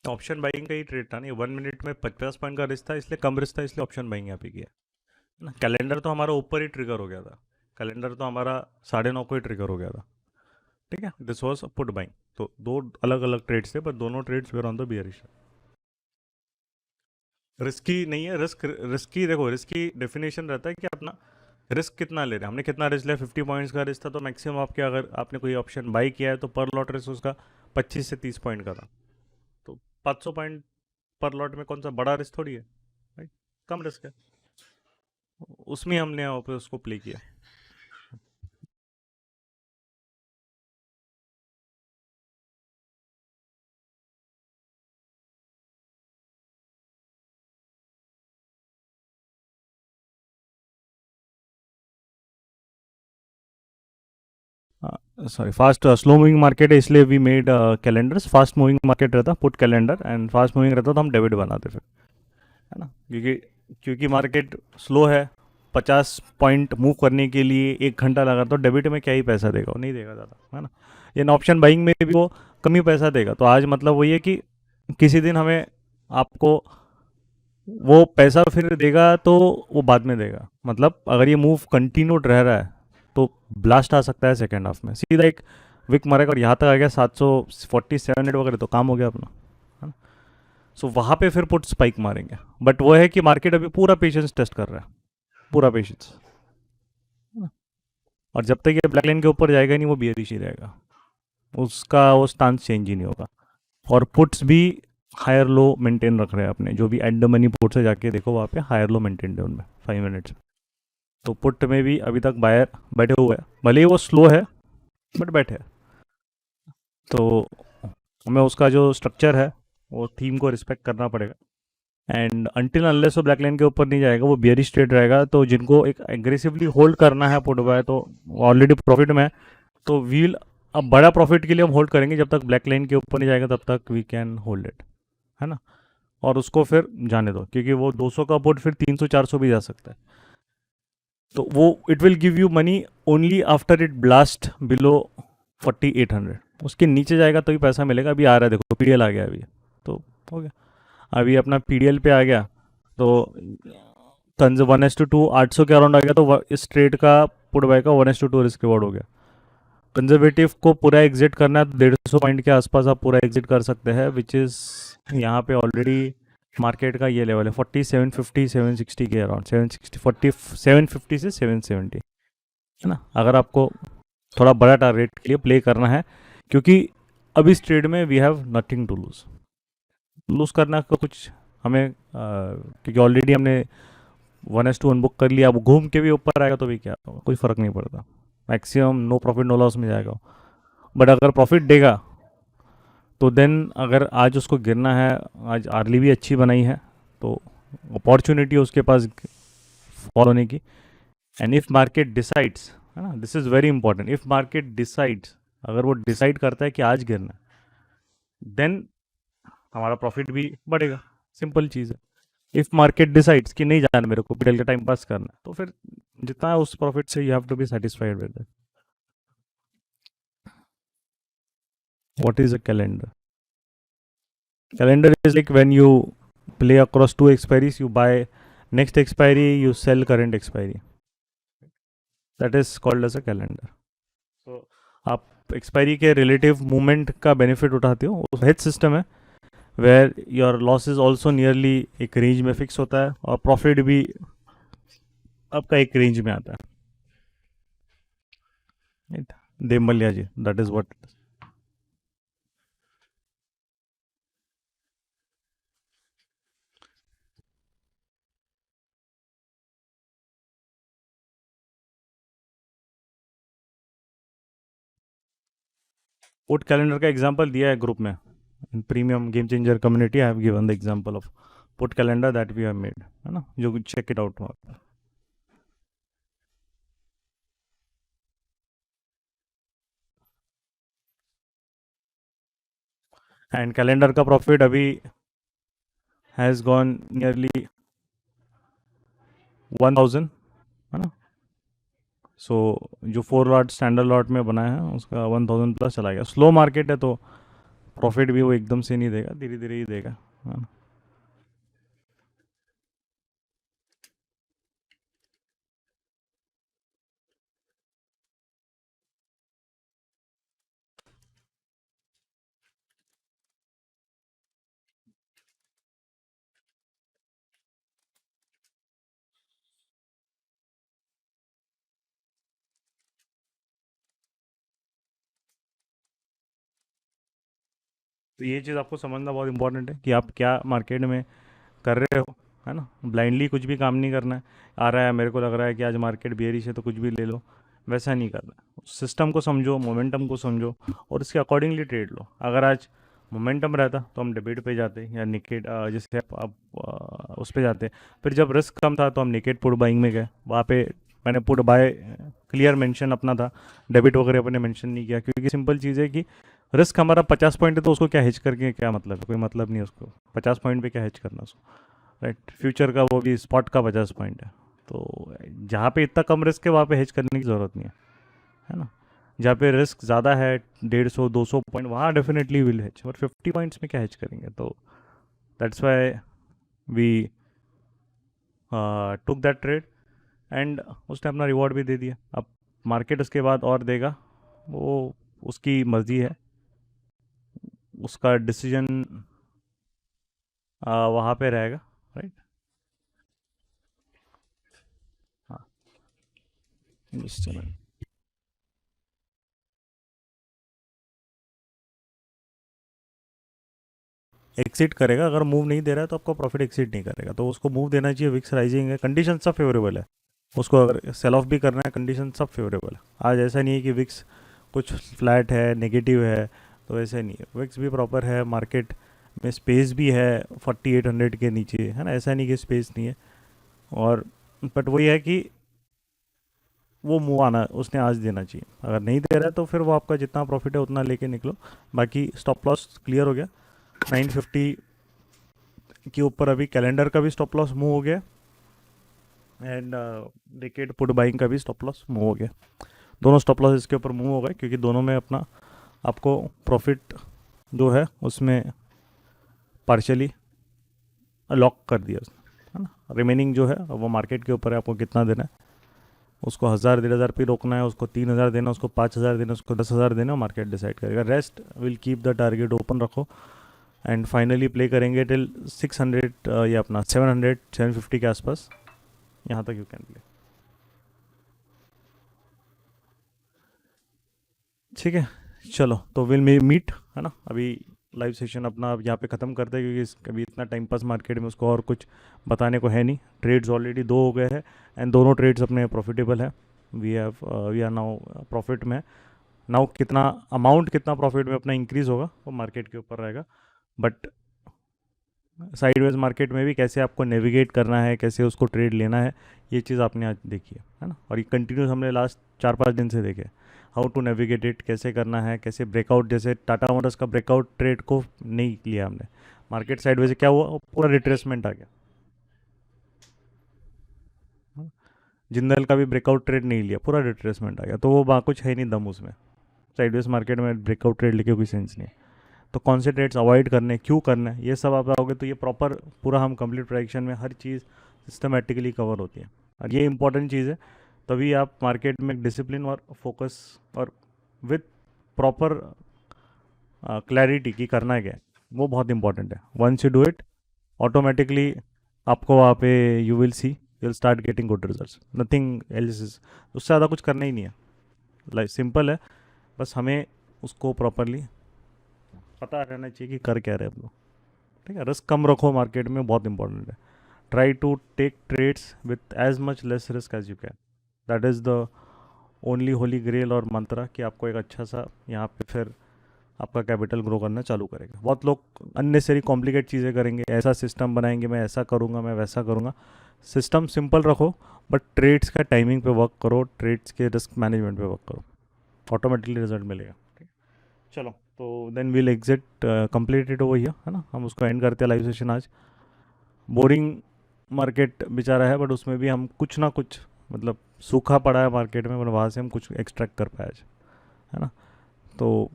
ऑप्शन बाइंग का ही ट्रेड था नहीं, 1 मिनट में 50 पॉइंट का रिस्क था, इसलिए कम रिस्क था, इसलिए ऑप्शन बाइंग यहाँ पे किया ना। कैलेंडर तो हमारा ऊपर ही ट्रिगर हो गया था, कैलेंडर तो हमारा 9:30 को ही ट्रिगर हो गया था। ठीक है, दिस वॉज पुट बाइंग। तो दो अलग अलग ट्रेड्स थे, पर दोनों trades were on the bearish. Risky नहीं है, रिस्की देखो, रिस्की डेफिनेशन रहता है कि अपना रिस्क कितना ले रहे हैं। हमने कितना रिस्क लिया, 50 पॉइंट्स का रिस्क था, तो मैक्सिमम आपके अगर आपने कोई ऑप्शन बाई किया है तो पर लॉट रिस्क उसका 25 से 30 पॉइंट का था। तो 500 पॉइंट पर लॉट में कौन सा बड़ा रिस्क थोड़ी है भाई, कम रिस्क है। उसमें हमने यहाँ पे उसको प्ले किया। Sorry, fast slow moving market है इसलिए we made calendars. Fast moving market रहता put calendar, and fast moving रहता तो हम डेबिट बनाते फिर, है ना। क्योंकि क्योंकि मार्केट स्लो है, 50 पॉइंट मूव करने के लिए 1 घंटा लगा, तो डेबिट में क्या ही पैसा देगा, वो नहीं देगा ज़्यादा, है ना। ये ऑप्शन बाइंग में भी वो कम ही पैसा देगा। तो आज मतलब वही है कि किसी दिन हमें आपको वो पैसा फिर देगा तो वो बाद में देगा। मतलब अगर ये मूव कंटिन्यूड रह रहा है तो ब्लास्ट आ सकता है सेकेंड हाफ में, सीधा एक विक मारेगा और यहाँ तक आ गया 747 वगैरह, तो काम हो गया अपना, है ना। सो वहाँ पे फिर पुट स्पाइक मारेंगे। बट वो है कि मार्केट अभी पूरा पेशेंस टेस्ट कर रहा है, पूरा पेशेंस। और जब तक ये ब्लैक लाइन के ऊपर जाएगा नहीं, वो बियरिश ही रहेगा, उसका वो स्टांस चेंज ही नहीं होगा। और पुट्स भी हायर लो मेंटेन रख रहे हैं अपने, जो भी एट द मनी पुट से जाके देखो वहाँ पे हायर लो मेंटेन है उनमें 5 मिनट्स। तो पुट में भी अभी तक बायर बैठे हुए हैं, भले ही वो स्लो है बट बैठे हैं। तो हमें उसका जो स्ट्रक्चर है वो थीम को रिस्पेक्ट करना पड़ेगा। एंड अनटिल अनलेस वो ब्लैक लाइन के ऊपर नहीं जाएगा, वो बियरिश ट्रेड रहेगा। तो जिनको एक एग्रेसिवली होल्ड करना है पुट बाय, तो ऑलरेडी प्रॉफिट में है, तो वील अब बड़ा प्रॉफिट के लिए हम होल्ड करेंगे। जब तक ब्लैक लाइन के ऊपर नहीं जाएगा तब तक वी कैन होल्ड इट, है ना। और उसको फिर जाने दो, क्योंकि वो 200 का पुट फिर 300-400 भी जा सकता है। तो वो it will give you money only after it blast below 4800। उसके नीचे जाएगा तो ही पैसा मिलेगा। अभी आ रहा है, देखो पीडीएल आ गया अभी, तो हो गया। अभी अपना पीडीएल पे आ गया, तो तंज 1:2 800 के अराउंड आ गया, तो इस ट्रेड का पुट बाय का 1:2 रिस्क रिवॉर्ड हो गया। कंजर्वेटिव को पूरा एग्जिट करना है तो 150 पॉइंट के आसपास आप पूरा एग्जिट कर सकते हैं, विच इज़ यहाँ पे ऑलरेडी मार्केट का ये लेवल है 4750 760 के अराउंड, 750 से 770, है ना। अगर आपको थोड़ा बड़ा टारगेट के लिए प्ले करना है, क्योंकि अब इस ट्रेड में we have nothing to lose. Lose करना का कुछ हमें क्योंकि ऑलरेडी हमने 1:1 बुक कर लिया। अब घूम के भी ऊपर आएगा तो भी क्या होगा, कोई फ़र्क नहीं पड़ता। Maximum no profit no loss में जाएगा। बट अगर प्रॉफिट देगा तो देन अगर आज उसको गिरना है, आज आर्ली भी अच्छी बनाई है, तो अपॉर्चुनिटी है उसके पास फॉल होने की। एंड इफ मार्केट डिसाइड्स, है ना, this is very important, if market decides, अगर वो डिसाइड करता है कि आज गिरना है, देन हमारा प्रॉफिट भी बढ़ेगा। सिंपल चीज़ है। इफ मार्केट डिसाइड्स कि नहीं जाना मेरे को, पीडीएल का टाइम पास करना है, तो फिर जितना है उस प्रॉफिट से you have to be satisfied with it. What is a calendar? Calendar is like when you play across two expiries, you buy next expiry, you sell current expiry. That is called as a calendar. So आप आप expiry के relative movement का benefit उठाते हो, उस hedge system है where your loss is also nearly एक range में फिक्स होता है और प्रॉफिट भी आपका एक रेंज में आता है। देमलिया ji, that is what. Put calendar का एग्जांपल दिया है ग्रुप में, in premium game changer community I have given the example of put calendar that we have made, है ना, जो check it out. And calendar का प्रॉफिट अभी हैज़ गॉन नियरली 1000, है ना। सो जो 4 लॉट स्टैंडर्ड लॉट में बनाया है उसका 1000 प्लस चला गया। स्लो मार्केट है तो प्रॉफिट भी वो एकदम से नहीं देगा, धीरे धीरे ही देगा, है ना। तो ये चीज़ आपको समझना बहुत इंपॉर्टेंट है कि आप क्या मार्केट में कर रहे हो, है ना। ब्लाइंडली कुछ भी काम नहीं करना है। आ रहा है, मेरे को लग रहा है कि आज मार्केट बेयरिश है तो कुछ भी ले लो, वैसा नहीं करना है। सिस्टम को समझो, मोमेंटम को समझो और इसके अकॉर्डिंगली ट्रेड लो। अगर आज मोमेंटम रहता तो हम डेबिट पे जाते या निकेट, जैसे आप उस पे जाते। फिर जब रिस्क कम था तो हम निकेट पुट बाइंग में गए, वहाँ पे मैंने पुट बाय क्लियर मेंशन अपना था, डेबिट वगैरह अपने मेंशन नहीं किया, क्योंकि सिंपल चीज़ है कि रिस्क हमारा 50 पॉइंट है तो उसको क्या हेज करके क्या मतलब है, कोई मतलब नहीं है उसको 50 पॉइंट पे क्या हेज करना उसको, राइट। फ्यूचर का वो भी स्पॉट का 50 पॉइंट है, तो जहाँ पे इतना कम रिस्क है वहाँ पे हेज करने की ज़रूरत नहीं है ना। जहाँ पे रिस्क ज़्यादा है, 150-200 पॉइंट, वहाँ डेफिनेटली विल हेज, और 50 पॉइंट्स में क्या हेज करेंगे। तो that's why we took that trade and उसने अपना रिवॉर्ड भी दे दिया। अब मार्केट उसके बाद और देगा, वो उसकी मर्जी है, उसका डिसीजन वहाँ पे रहेगा, राइट। हाँ, निश्चय। एक्सिट करेगा, अगर मूव नहीं दे रहा है तो आपका प्रॉफिट एक्सिट नहीं करेगा, तो उसको मूव देना चाहिए। विक्स राइजिंग है, कंडीशन सब फेवरेबल है, उसको अगर सेल ऑफ भी करना है कंडीशन सब फेवरेबल है। आज ऐसा नहीं है कि विक्स कुछ फ्लैट है, नेगेटिव है, तो ऐसा नहीं है। विक्स भी प्रॉपर है, मार्केट में स्पेस भी है 4800 के नीचे, है ना, ऐसा नहीं कि स्पेस नहीं है। और बट वही है कि वो मूव आना उसने आज देना चाहिए। अगर नहीं दे रहा है तो फिर वो आपका जितना प्रॉफिट है उतना लेके निकलो। बाकी स्टॉप लॉस क्लियर हो गया, 950 के ऊपर अभी कैलेंडर का भी स्टॉप लॉस मूव हो गया एंड डिकेड पुट बाइंग का भी स्टॉप लॉस मूव हो गया। दोनों स्टॉप लॉस इसके ऊपर मूव हो गए क्योंकि दोनों में अपना आपको प्रॉफिट जो है उसमें पार्शली लॉक कर दिया उसने, है ना। रिमेनिंग जो है वो मार्केट के ऊपर है, आपको कितना देना है। उसको 1000-1500 पे रोकना है, उसको 3000 देना, उसको 5000 देना, उसको 10,000 देना, मार्केट डिसाइड करेगा। Rest will keep the target open रखो एंड फाइनली प्ले करेंगे टिल 600 या अपना 700-750 के आसपास, यहाँ तक यू कैन प्ले। ठीक है, चलो तो विल मीट, है ना। अभी लाइव सेशन अपना अब यहाँ पे ख़त्म करते हैं क्योंकि अभी इतना टाइम पास मार्केट में उसको और कुछ बताने को है नहीं। ट्रेड्स ऑलरेडी 2 हो गए हैं एंड दोनों ट्रेड्स अपने प्रॉफिटेबल है। वी आर नाउ प्रॉफिट में। नाउ कितना अमाउंट, कितना प्रॉफिट में अपना इंक्रीज़ होगा वो मार्केट के ऊपर रहेगा। बट साइडवेज मार्केट में भी कैसे आपको नेविगेट करना है, कैसे उसको ट्रेड लेना है, ये चीज़ आपने आज देखी है ना। और ये कंटिन्यूस हमने लास्ट 4-5 दिन से देखे, हाउ टू नेविगेट इट, कैसे करना है, कैसे ब्रेकआउट। जैसे टाटा मोटर्स का ब्रेकआउट ट्रेड को नहीं लिया हमने, मार्केट साइडवेज क्या हुआ, पूरा रिट्रेसमेंट आ गया। जिंदल का भी ब्रेकआउट ट्रेड नहीं लिया, पूरा रिट्रेसमेंट आ गया, तो वो वहाँ कुछ है नहीं दम उसमें। साइडवेज मार्केट में ब्रेकआउट ट्रेड लेके कोई सेंस नहीं है। तो कौन से ट्रेड्स अवॉइड करने, क्यों करना है, ये सब आप आओगे तो ये प्रॉपर पूरा हम कंप्लीट प्रोडक्शन में हर चीज़ सिस्टमेटिकली कवर होती है। और ये इंपॉर्टेंट चीज़ है, तभी आप मार्केट में डिसिप्लिन और फोकस और विद प्रॉपर क्लैरिटी की करना है क्या है, वो बहुत इंपॉर्टेंट है. Once you do it, automatically आपको वहाँ पे you will see, you will start getting good results. Nothing else is, उससे ज़्यादा कुछ करना ही नहीं है. लाइक सिंपल है, बस हमें उसको प्रॉपरली पता रहना चाहिए कि कर क्या रहे हम लोग. ठीक है, रिस्क कम रखो मार्केट में, बहुत इंपॉर्टेंट है. Try to take trades with as much less risk as you can. That is the only holy grail और मंत्रा कि आपको एक अच्छा सा यहाँ पे फिर आपका कैपिटल ग्रो करना चालू करेगा. बहुत लोग अननेसेसरी कॉम्प्लिकेट चीज़ें करेंगे, ऐसा सिस्टम बनाएंगे, मैं ऐसा करूँगा, मैं वैसा करूँगा. सिस्टम सिंपल रखो, बट ट्रेड्स का टाइमिंग पे वर्क करो, ट्रेड्स के रिस्क मैनेजमेंट पे वर्क करो, ऑटोमेटिकली रिजल्ट मिलेगा. ठीक, चलो, तो then we'll exit completed over here, है ना. हम उसको एंड करते हैं लाइव सेशन आज. बोरिंग मार्केट बेचारा है, बट उसमें भी हम कुछ ना कुछ, मतलब सूखा पड़ा है मार्केट में, मतलब वहाँ से हम कुछ एक्सट्रैक्ट कर पाए आज, है ना. तो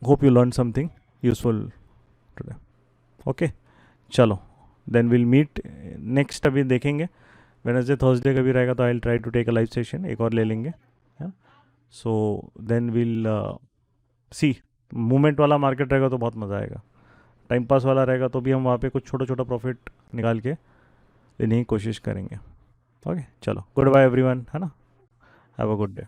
hope you learn something useful today. Okay, चलो, देन विल मीट नेक्स्ट. अभी देखेंगे वेडनेसडे थर्सडे का भी रहेगा, तो I will try to take a live session, एक और ले लेंगे, है. So then we'll see, movement वाला मार्केट रहेगा तो बहुत मज़ा आएगा. टाइम पास वाला रहेगा तो भी हम वहाँ पे कुछ छोटा छोटा प्रॉफिट निकाल के लेने की कोशिश करेंगे. ओके, चलो, गुड बाय एवरीवन, है ना. Have a good day.